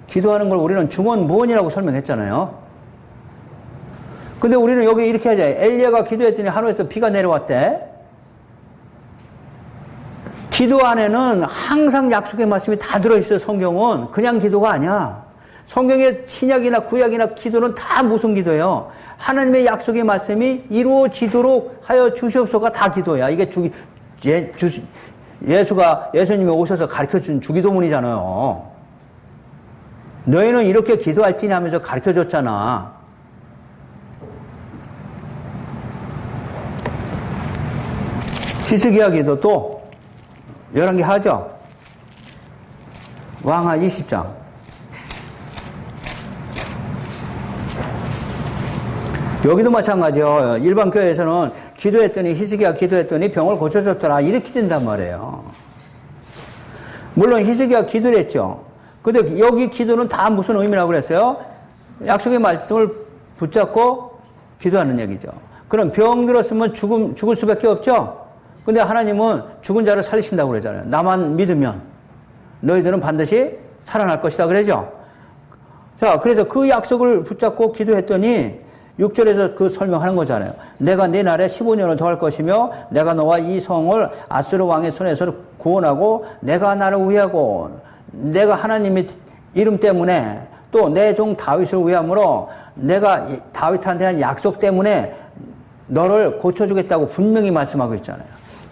Speaker 1: 기도하는 걸 우리는 중언무언이라고 설명했잖아요. 근데 우리는 여기 이렇게 하자. 엘리야가 기도했더니 하늘에서 비가 내려왔대. 기도 안에는 항상 약속의 말씀이 다 들어있어요. 성경은 그냥 기도가 아니야. 성경의 신약이나 구약이나 기도는 다 무슨 기도예요? 하나님의 약속의 말씀이 이루어지도록 하여 주시옵소서가 다 기도야. 이게 예수님이 오셔서 가르쳐준 주기도문이잖아요. 너희는 이렇게 기도할지니 하면서 가르쳐줬잖아. 히스기야 기도 또 11개 하죠. 왕하 20장. 여기도 마찬가지요. 일반 교회에서는 기도했더니 히스기야 기도했더니 병을 고쳐줬더라 이렇게 된단 말이에요. 물론 히스기야 기도를 했죠. 근데 여기 기도는 다 무슨 의미라고 그랬어요? 약속의 말씀을 붙잡고 기도하는 얘기죠. 그럼 병 들었으면 죽을 수밖에 없죠. 근데 하나님은 죽은 자를 살리신다고 그러잖아요. 나만 믿으면 너희들은 반드시 살아날 것이다 그러죠. 자, 그래서 그 약속을 붙잡고 기도했더니 6절에서 그 설명하는 거잖아요. 내가 네 날에 15년을 더할 것이며 내가 너와 이 성을 아수르 왕의 손에서 구원하고 내가 나를 위하고 내가 하나님의 이름 때문에 또 내 종 다윗을 위함으로 내가 다윗한테 한 약속 때문에 너를 고쳐주겠다고 분명히 말씀하고 있잖아요.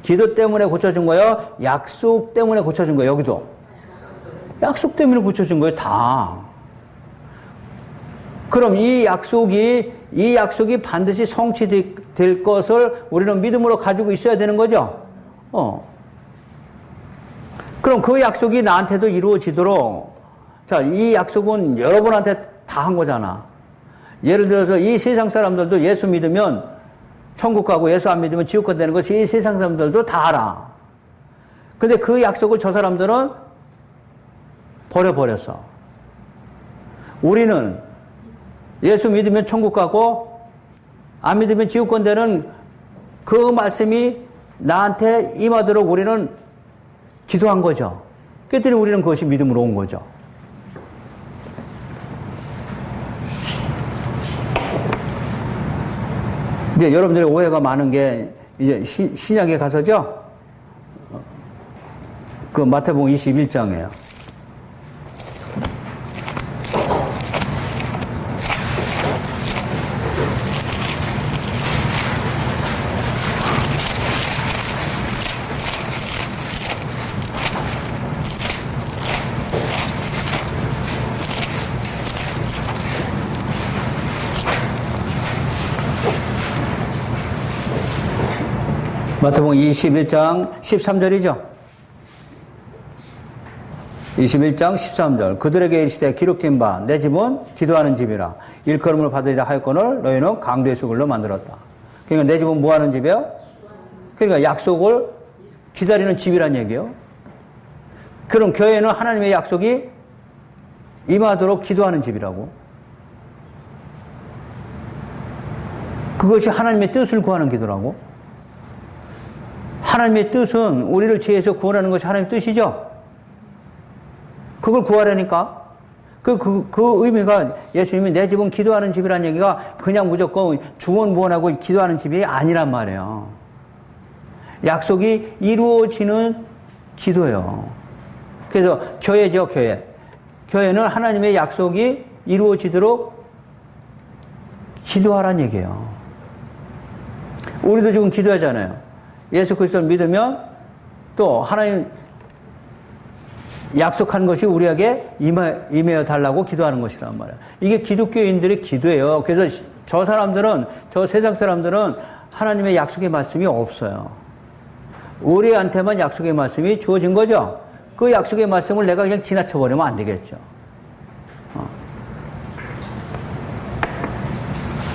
Speaker 1: 기도 때문에 고쳐준 거예요? 약속 때문에 고쳐준 거예요? 여기도 약속 때문에 고쳐준 거예요. 다. 그럼 이 약속이 반드시 성취될 것을 우리는 믿음으로 가지고 있어야 되는 거죠. 그럼 그 약속이 나한테도 이루어지도록, 자, 이 약속은 여러분한테 다 한 거잖아. 예를 들어서 이 세상 사람들도 예수 믿으면 천국 가고 예수 안 믿으면 지옥 간다는 것이 이 세상 사람들도 다 알아. 근데 그 약속을 저 사람들은 버려버렸어. 우리는 예수 믿으면 천국 가고 안 믿으면 지옥 간다는 그 말씀이 나한테 임하도록 우리는 기도한 거죠. 그랬더니 우리는 그것이 믿음으로 온 거죠. 이제 여러분들의 오해가 많은 게 이제 신약에 가서죠. 그 마태복음 21장이에요. 마태복음 21장 13절이죠. 21장 13절. 그들에게 이르시되 기록된 바 내 집은 기도하는 집이라 일컬음을 받으리라 하였거늘 너희는 강도의 수글로 만들었다. 그러니까 내 집은 뭐 하는 집이에요? 그러니까 약속을 기다리는 집이란 얘기예요. 그럼 교회는 하나님의 약속이 임하도록 기도하는 집이라고. 그것이 하나님의 뜻을 구하는 기도라고. 하나님의 뜻은 우리를 죄에서 구원하는 것이 하나님의 뜻이죠. 그걸 구하려니까. 그 의미가 예수님이 내 집은 기도하는 집이라는 얘기가 그냥 무조건 중언부언하고 기도하는 집이 아니란 말이에요. 약속이 이루어지는 기도예요. 그래서 교회죠, 교회. 교회는 하나님의 약속이 이루어지도록 기도하라는 얘기예요. 우리도 지금 기도하잖아요. 예수 그리스도를 믿으면 또 하나님 약속한 것이 우리에게 임하여 달라고 기도하는 것이란 말이에요. 이게 기독교인들의 기도예요. 그래서 저 세상 사람들은 하나님의 약속의 말씀이 없어요. 우리한테만 약속의 말씀이 주어진 거죠. 그 약속의 말씀을 내가 그냥 지나쳐버리면 안 되겠죠.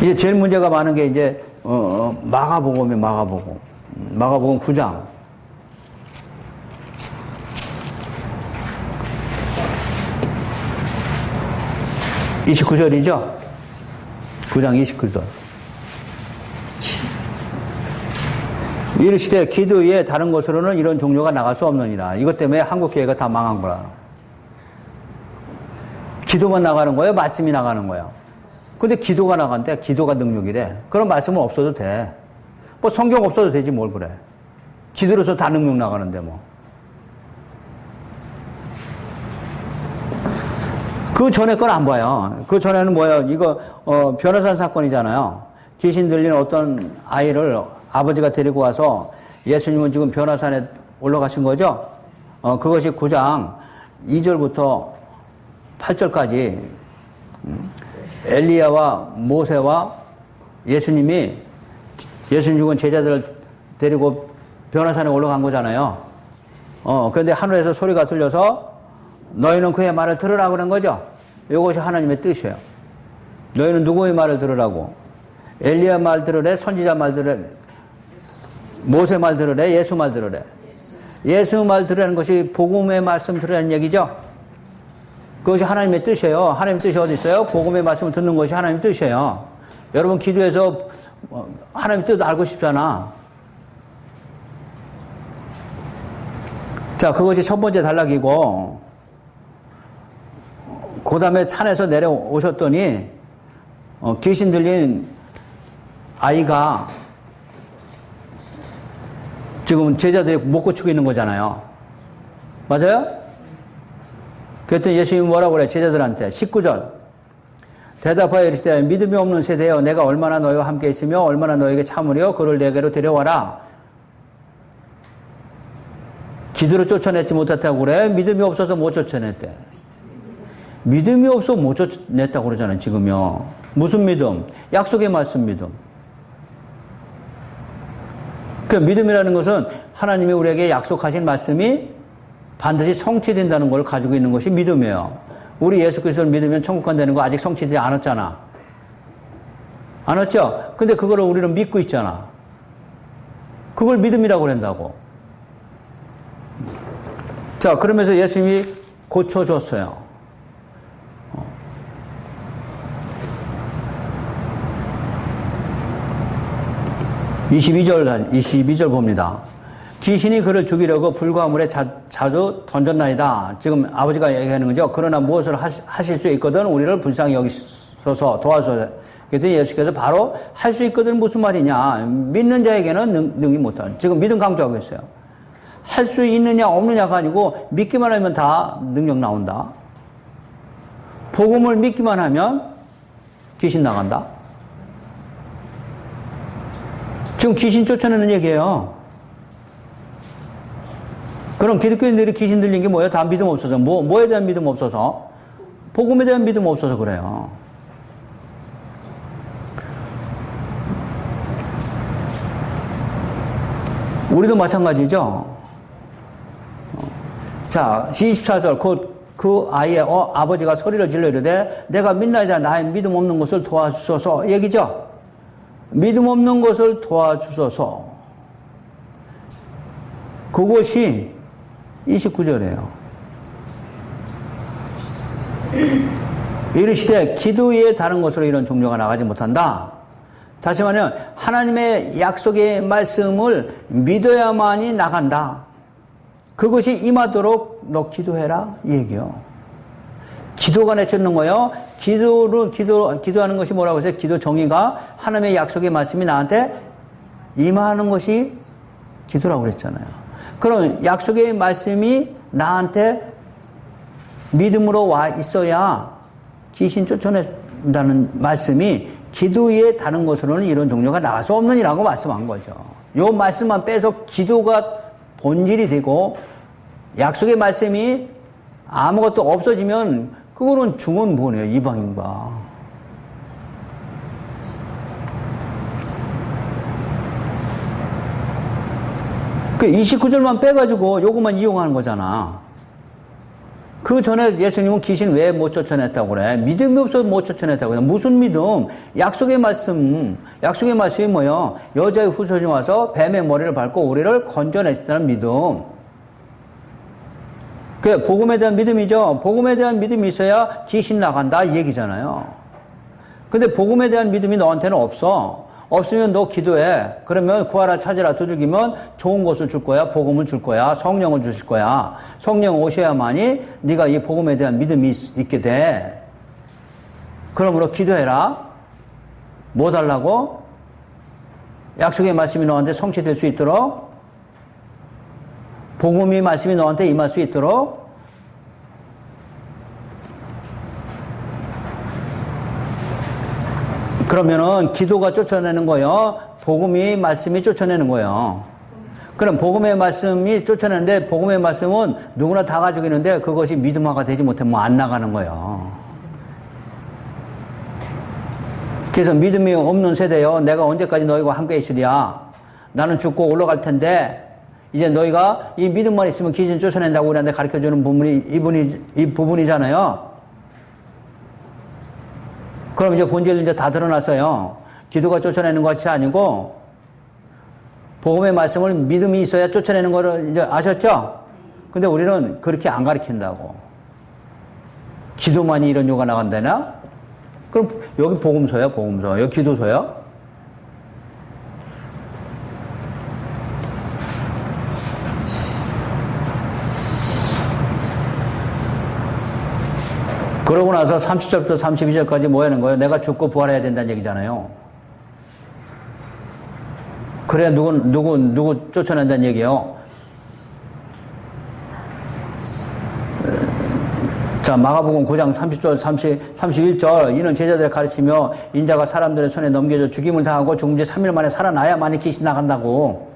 Speaker 1: 이제 제일 문제가 많은 게 이제 마가복음이에요. 마가복음 9장. 29절이죠? 9장 29절. 이르시되 기도 외에 다른 것으로는 이런 종료가 나갈 수 없느니라. 이것 때문에 한국교회가 다 망한 거라. 기도만 나가는 거예요? 말씀이 나가는 거예요? 근데 기도가 나간대. 기도가 능력이래. 그런 말씀은 없어도 돼. 뭐 성경 없어도 되지 뭘 그래. 기도로서 다 능력 나가는데 뭐. 그 전에 건 안 봐요. 그 전에는 뭐예요? 이거 변호사 사건이잖아요. 귀신 들린 어떤 아이를 아버지가 데리고 와서 예수님은 지금 변화산에 올라가신 거죠? 그것이 9장 2절부터 8절까지 엘리야와 모세와 예수님이 예수님 죽은 제자들을 데리고 변화산에 올라간 거잖아요. 그런데 하늘에서 소리가 들려서 너희는 그의 말을 들으라고 그런 거죠. 이것이 하나님의 뜻이에요. 너희는 누구의 말을 들으라고? 엘리야 말 들으래? 선지자 말 들으래? 모세 말 들으래? 예수 말 들으래? 예수 말 들으라는 것이 복음의 말씀 들으라는 얘기죠. 그것이 하나님의 뜻이에요. 하나님의 뜻이 어디 있어요? 복음의 말씀을 듣는 것이 하나님의 뜻이에요. 여러분 기도해서 하나님의 뜻 알고 싶잖아. 자, 그것이 첫 번째 단락이고, 그 다음에 산에서 내려오셨더니 귀신 들린 아이가 지금 제자들이 못 고치고 있는 거잖아요. 맞아요? 그랬더니 예수님이 뭐라고 그래? 제자들한테 19절 대답하여 이르시되 믿음이 없는 세대여 내가 얼마나 너희와 함께 있으며 얼마나 너희에게 참으려 그를 내게로 데려와라. 기도로 쫓아냈지 못했다고 그래? 믿음이 없어서 못 쫓아냈대. 믿음이 없어 못 쫓아냈다고 그러잖아요, 지금요. 무슨 믿음? 약속의 말씀 믿음. 그 믿음이라는 것은 하나님이 우리에게 약속하신 말씀이 반드시 성취된다는 걸 가지고 있는 것이 믿음이에요. 우리 예수 그리스도를 믿으면 천국 간다는 거 아직 성취되지 않았잖아. 안 왔죠? 근데 그거를 우리는 믿고 있잖아. 그걸 믿음이라고 그런다고. 자, 그러면서 예수님이 고쳐줬어요. 22절 봅니다. 귀신이 그를 죽이려고 불과 물에 자주 던졌나이다. 지금 아버지가 얘기하는 거죠. 그러나 무엇을 하실 수 있거든 우리를 불쌍히 여기소서 도와줘서. 그랬더니 예수께서 바로 할 수 있거든 무슨 말이냐. 믿는 자에게는 능히 못한. 지금 믿음 강조하고 있어요. 할 수 있느냐 없느냐가 아니고 믿기만 하면 다 능력 나온다. 복음을 믿기만 하면 귀신 나간다. 지금 귀신 쫓아내는 얘기예요. 그럼 기독교인들이 귀신 들린 게 뭐예요? 다 믿음 없어서. 뭐에 대한 믿음 없어서? 복음에 대한 믿음 없어서 그래요. 우리도 마찬가지죠. 자, 24절. 그 아이의 아버지가 소리를 질러 이르되 내가 믿나이다. 나의 믿음 없는 것을 도와주소서. 얘기죠. 믿음 없는 것을 도와주소서. 그것이 29절이에요. 이르시되 기도 외에 다른 것으로 이런 종료가 나가지 못한다. 다시 말하면 하나님의 약속의 말씀을 믿어야만이 나간다. 그것이 임하도록 너 기도해라 이 얘기요. 기도가 내쫓는 거예요. 기도하는 것이 뭐라고 했어요? 기도 정의가 하나님의 약속의 말씀이 나한테 임하는 것이 기도라고 그랬잖아요. 그럼 약속의 말씀이 나한테 믿음으로 와 있어야 귀신 쫓아낸다는 말씀이 기도 외에 다른 것으로는 이런 종료가 나갈 수 없느니라고 말씀한 거죠. 요 말씀만 빼서 기도가 본질이 되고 약속의 말씀이 아무것도 없어지면 그거는 죽은 분이에요. 이방인과. 그 29절만 빼가지고 요것만 이용하는 거잖아. 그 전에 예수님은 귀신 왜 못 쫓아냈다고 그래? 믿음이 없어서 못 쫓아냈다고 그래. 무슨 믿음? 약속의 말씀이 뭐요? 여자의 후손이 와서 뱀의 머리를 밟고 우리를 건져냈다는 믿음. 그게 복음에 대한 믿음이죠. 복음에 대한 믿음이 있어야 귀신 나간다 이 얘기잖아요. 근데 복음에 대한 믿음이 너한테는 없어. 없으면 너 기도해. 그러면 구하라 찾으라 두들기면 좋은 것을 줄 거야. 복음을 줄 거야. 성령을 주실 거야. 성령 오셔야만이 네가 이 복음에 대한 믿음이 있게 돼. 그러므로 기도해라. 뭐 달라고? 약속의 말씀이 너한테 성취될 수 있도록, 복음의 말씀이 너한테 임할 수 있도록. 그러면은 기도가 쫓아내는 거요. 복음이 말씀이 쫓아내는 거예요. 그럼 복음의 말씀이 쫓아내는데 복음의 말씀은 누구나 다 가지고 있는데 그것이 믿음화가 되지 못하면 안 나가는 거예요. 그래서 믿음이 없는 세대요. 내가 언제까지 너희와 함께 있으랴. 나는 죽고 올라갈 텐데 이제 너희가 이 믿음만 있으면 귀신 쫓아낸다고 우리한테 가르쳐주는 부분이 이 부분이잖아요. 그럼 이제 본질 이제 다 드러났어요. 기도가 쫓아내는 것이 아니고 복음의 말씀을 믿음이 있어야 쫓아내는 거를 이제 아셨죠? 근데 우리는 그렇게 안 가르친다고. 기도만이 이런 요가 나간다나? 그럼 여기 복음서야, 복음서. 여기 기도서야? 그러고 나서 30절부터 32절까지 뭐 하는 거예요? 내가 죽고 부활해야 된다는 얘기잖아요. 그래야 누구 쫓아낸다는 얘기예요. 자, 마가복음 9장 30절, 31절. 이는 제자들을 가르치며 인자가 사람들의 손에 넘겨져 죽임을 당하고 죽은 지 3일 만에 살아나야만이 귀신 나간다고.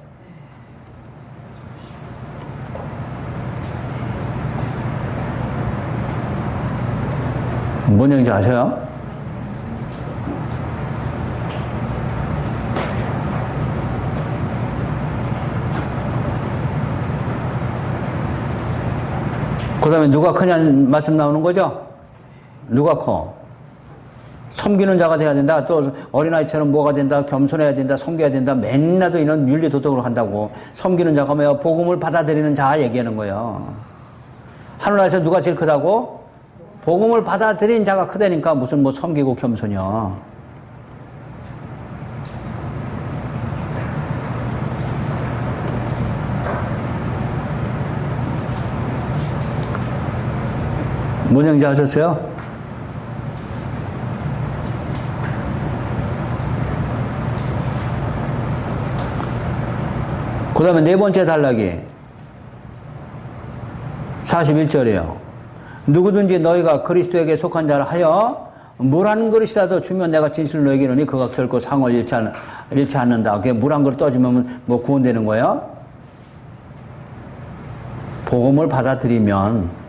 Speaker 1: 뭔 얘기인지 아세요? 그 다음에 누가 크냐는 말씀 나오는 거죠? 누가 커? 섬기는 자가 돼야 된다. 또 어린아이처럼 뭐가 된다. 겸손해야 된다. 섬겨야 된다. 맨날도 이런 윤리도덕으로 한다고. 섬기는 자가 뭐야? 복음을 받아들이는 자 얘기하는 거예요. 하늘나라에서 누가 제일 크다고? 복음을 받아들인 자가 크다니까 무슨 뭐 섬기고 겸손이야. 뭔 얘기인지 아셨어요? 그 다음에 네 번째 단락이 41절이에요. 누구든지 너희가 그리스도에게 속한 자를 하여 물 한 그릇이라도 주면 내가 진실로 너에게 이르노니 그가 결코 상을 잃지 않는다. 그게 물 한 그릇 떠주면 뭐 구원되는 거예요? 복음을 받아들이면.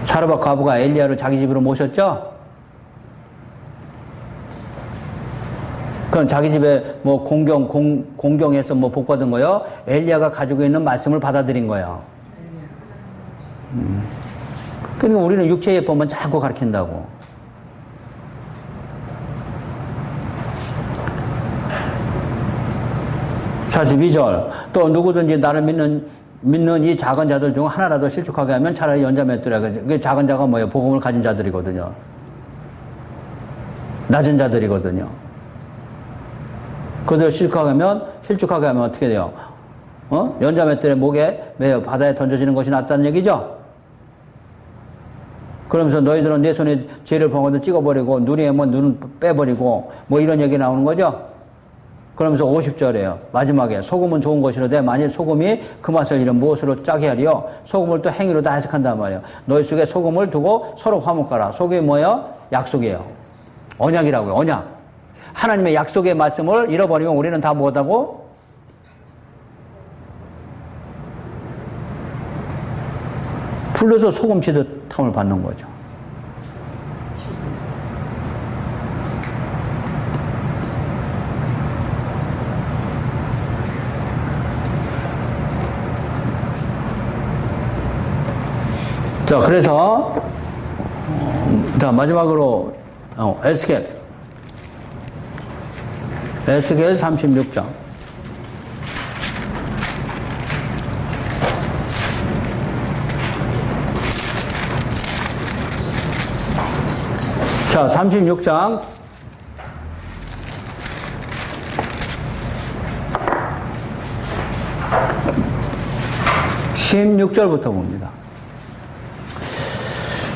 Speaker 1: 사르밧 과부가 엘리야를 자기 집으로 모셨죠? 그럼 자기 집에 뭐 공경해서 뭐 복 받은 거요? 엘리야가 가지고 있는 말씀을 받아들인 거예요. 그러니까 우리는 육체의 예법만 자꾸 가르친다고. (42절) 또 누구든지 나를 믿는 이 작은 자들 중 하나라도 실족하게 하면 차라리 연자 맺더라. 그 작은 자가 뭐예요? 복음을 가진 자들이거든요. 낮은 자들이거든요. 그들 실족하게 하면 어떻게 돼요? 연자 맷들의 목에 매여 바다에 던져지는 것이 낫다는 얘기죠? 그러면서 너희들은 내 손에 죄를 범하든 찍어버리고 눈이 애면 눈은 빼버리고 뭐 이런 얘기 나오는 거죠? 그러면서 50절이에요. 마지막에 소금은 좋은 것이로되 만일 소금이 그 맛을 잃으면 무엇으로 짜게 하리요? 소금을 또 행위로 다 해석한단 말이에요. 너희 속에 소금을 두고 서로 화목하라. 소금이 뭐예요? 약속이에요. 언약이라고요. 언약. 하나님의 약속의 말씀을 잃어버리면 우리는 다 뭐하다고? 풀려서 소금 치듯 탐을 받는 거죠. 자, 그래서, 자, 마지막으로, 에스겔 36장. 자, 36장. 16절부터 봅니다.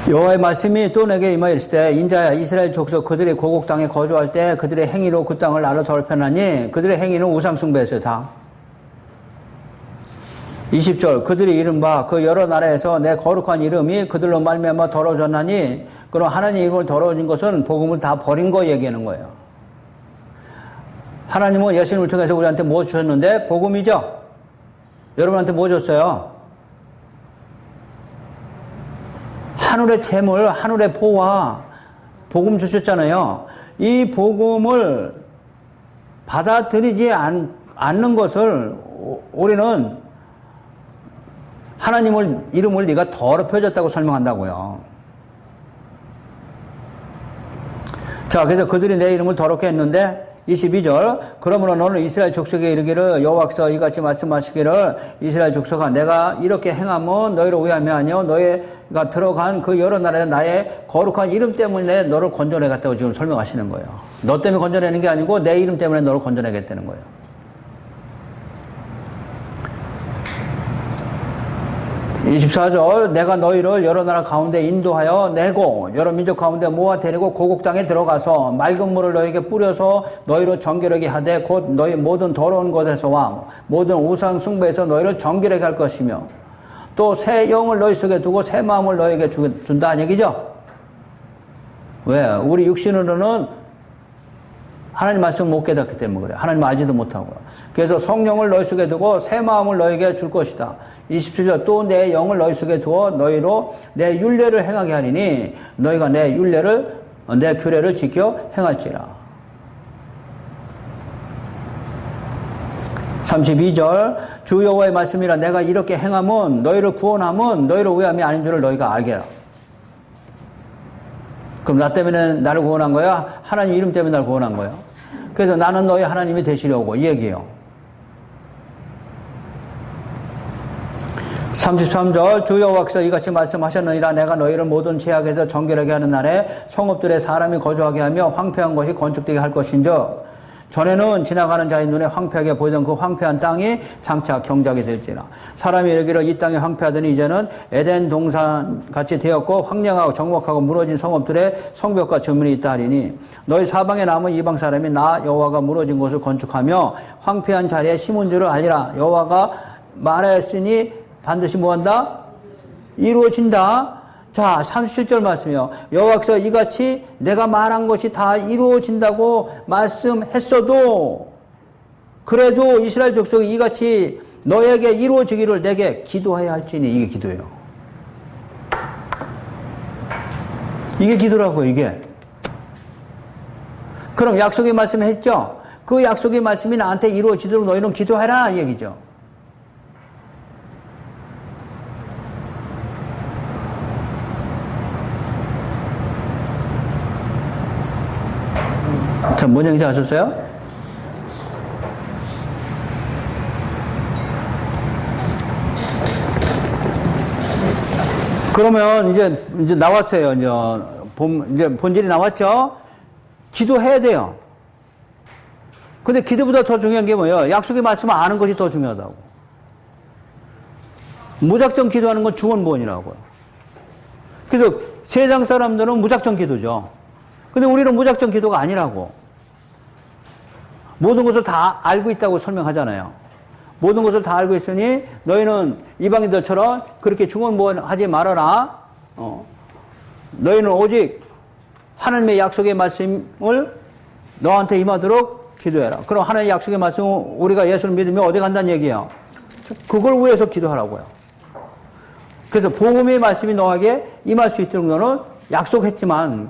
Speaker 1: 여호와의 말씀이 또 내게 임하였을 때 인자야 이스라엘 족속 그들이 고국 땅에 거주할 때 그들의 행위로 그 땅을 나로 더럽혀나니 그들의 행위는 우상 숭배였어요. 다. 20절 그들이 이른바 그 여러 나라에서 내 거룩한 이름이 그들로 말미암아 더러워졌나니 그럼 하나님 이름을 더러워진 것은 복음을 다 버린 거 얘기하는 거예요. 하나님은 예수님을 통해서 우리한테 뭐 주셨는데? 복음이죠. 여러분한테 뭐 줬어요? 하늘의 재물, 하늘의 보화, 복음 주셨잖아요. 이 복음을 받아들이지 않는 것을 우리는 하나님을 이름을 네가 더럽혀졌다고 설명한다고요. 자, 그래서 그들이 내 이름을 더럽게 했는데 22절 그러므로 너는 이스라엘 족속에 이르기를 여호와께서 이같이 말씀하시기를 이스라엘 족속아 내가 이렇게 행하면 너희를 위함이 아니요 너희가 들어간 그 여러 나라에 나의 거룩한 이름 때문에 너를 건져내겠다고 지금 설명하시는 거예요. 너 때문에 건져내는 게 아니고 내 이름 때문에 너를 건져내겠다는 거예요. 24절 내가 너희를 여러 나라 가운데 인도하여 내고 여러 민족 가운데 모아 데리고 고국 땅에 들어가서 맑은 물을 너희에게 뿌려서 너희로 정결하게 하되 곧 너희 모든 더러운 것에서와 모든 우상 숭배에서 너희를 정결하게 할 것이며 또 새 영을 너희 속에 두고 새 마음을 너희에게 준다 얘기죠. 왜? 우리 육신으로는 하나님 말씀 못 깨닫기 때문에 그래. 하나님 알지도 못하고요. 그래서 성령을 너희 속에 두고 새 마음을 너희에게 줄 것이다. 27절 또 내 영을 너희 속에 두어 너희로 내 율례를 행하게 하리니 너희가 내 율례를 내 규례를 지켜 행할지라. 32절 주 여호와의 말씀이라 내가 이렇게 행하면 너희를 구원하면 너희를 위함이 아닌 줄을 너희가 알게라. 그럼 나 때문에 나를 구원한 거야? 하나님 이름 때문에 나를 구원한 거야. 그래서 나는 너희 하나님이 되시려고 이 얘기예요. 33절 주 여호와께서 이같이 말씀하셨느니라 내가 너희를 모든 죄악에서 정결하게 하는 날에 성읍들에 사람이 거주하게 하며 황폐한 것이 건축되게 할 것인즉 전에는 지나가는 자의 눈에 황폐하게 보이던 그 황폐한 땅이 장차 경작이 될지라. 사람이 이르기를 이 땅이 황폐하더니 이제는 에덴 동산같이 되었고 황량하고 정복하고 무너진 성읍들의 성벽과 저문이 있다 하리니 너희 사방에 남은 이방 사람이 나 여호와가 무너진 곳을 건축하며 황폐한 자리에 심은 줄을 알리라. 여호와가 말하였으니 반드시 뭐한다? 이루어진다. 자, 37절 말씀이요. 여호와께서 이같이 내가 말한 것이 다 이루어진다고 말씀했어도 그래도 이스라엘 족속이 이같이 너에게 이루어지기를 내게 기도해야 할지니 이게 기도예요. 이게 기도라고요, 이게. 그럼 약속의 말씀 했죠? 그 약속의 말씀이 나한테 이루어지도록 너희는 기도해라 이 얘기죠. 자, 뭔 얘기인지 아셨어요? 그러면 이제 나왔어요. 이제 본질이 나왔죠? 기도해야 돼요. 근데 기도보다 더 중요한 게 뭐예요? 약속의 말씀을 아는 것이 더 중요하다고. 무작정 기도하는 건 중언부언이라고요. 그래서 세상 사람들은 무작정 기도죠. 근데 우리는 무작정 기도가 아니라고. 모든 것을 다 알고 있다고 설명하잖아요. 모든 것을 다 알고 있으니 너희는 이방인들처럼 그렇게 중언부언하지 말아라. 너희는 오직 하나님의 약속의 말씀을 너한테 임하도록 기도해라. 그럼 하나님의 약속의 말씀은 우리가 예수를 믿으면 어디 간다는 얘기예요? 그걸 위해서 기도하라고요. 그래서 복음의 말씀이 너에게 임할 수 있도록 너는 약속했지만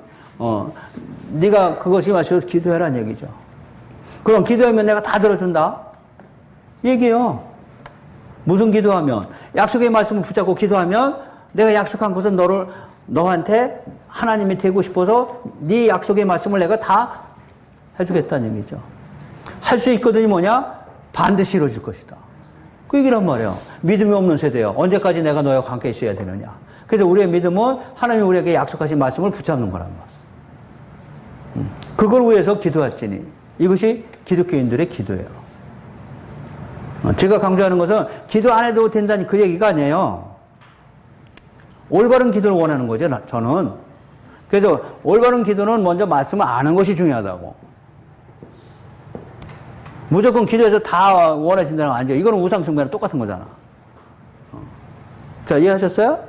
Speaker 1: 네가 그것이 마셔서 기도해라는 얘기죠. 그럼 기도하면 내가 다 들어준다? 얘기해요. 무슨 기도하면? 약속의 말씀을 붙잡고 기도하면 내가 약속한 것은 너한테 하나님이 되고 싶어서 네 약속의 말씀을 내가 다 해주겠다는 얘기죠. 할 수 있거든이 뭐냐? 반드시 이루어질 것이다. 그 얘기란 말이야. 믿음이 없는 세대야. 언제까지 내가 너와 함께 있어야 되느냐. 그래서 우리의 믿음은 하나님이 우리에게 약속하신 말씀을 붙잡는 거란 말이야. 그걸 위해서 기도할지니. 이것이 기독교인들의 기도예요. 제가 강조하는 것은 기도 안 해도 된다는 그 얘기가 아니에요. 올바른 기도를 원하는 거죠, 저는. 그래서 올바른 기도는 먼저 말씀을 아는 것이 중요하다고. 무조건 기도해서 다 원하신다는 건 아니죠. 이거는 우상숭배랑 똑같은 거잖아. 자, 이해하셨어요?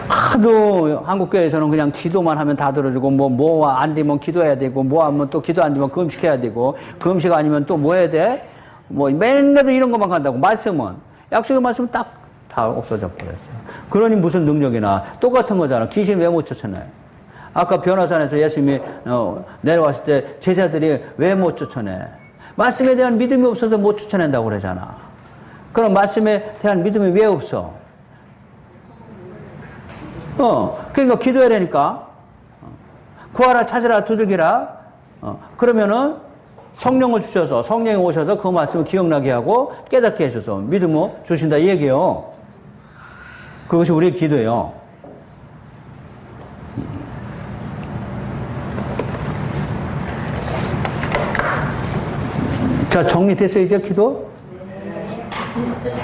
Speaker 1: 하도 한국교회에서는 그냥 기도만 하면 다 들어주고, 뭐 안 되면 기도해야 되고, 뭐 하면 또 기도 안 되면 금식해야 되고, 금식 아니면 또 뭐 해야 돼? 뭐 맨날 이런 것만 간다고. 말씀은, 약속의 말씀은 딱 다 없어져 버렸어요. 그러니 무슨 능력이나 똑같은 거잖아. 귀신 왜 못 쫓아내요? 아까 변화산에서 예수님이 내려왔을 때 제자들이 왜 못 쫓아내? 말씀에 대한 믿음이 없어서 못 쫓아낸다고 그러잖아. 그럼 말씀에 대한 믿음이 왜 없어? 그러니까 기도해야 되니까. 구하라, 찾으라, 두들기라. 그러면은 성령을 주셔서, 성령이 오셔서 그 말씀을 기억나게 하고 깨닫게 해줘서 믿음을 주신다 이 얘기예요. 그것이 우리의 기도예요. 자, 정리됐어요, 이제 기도? 네.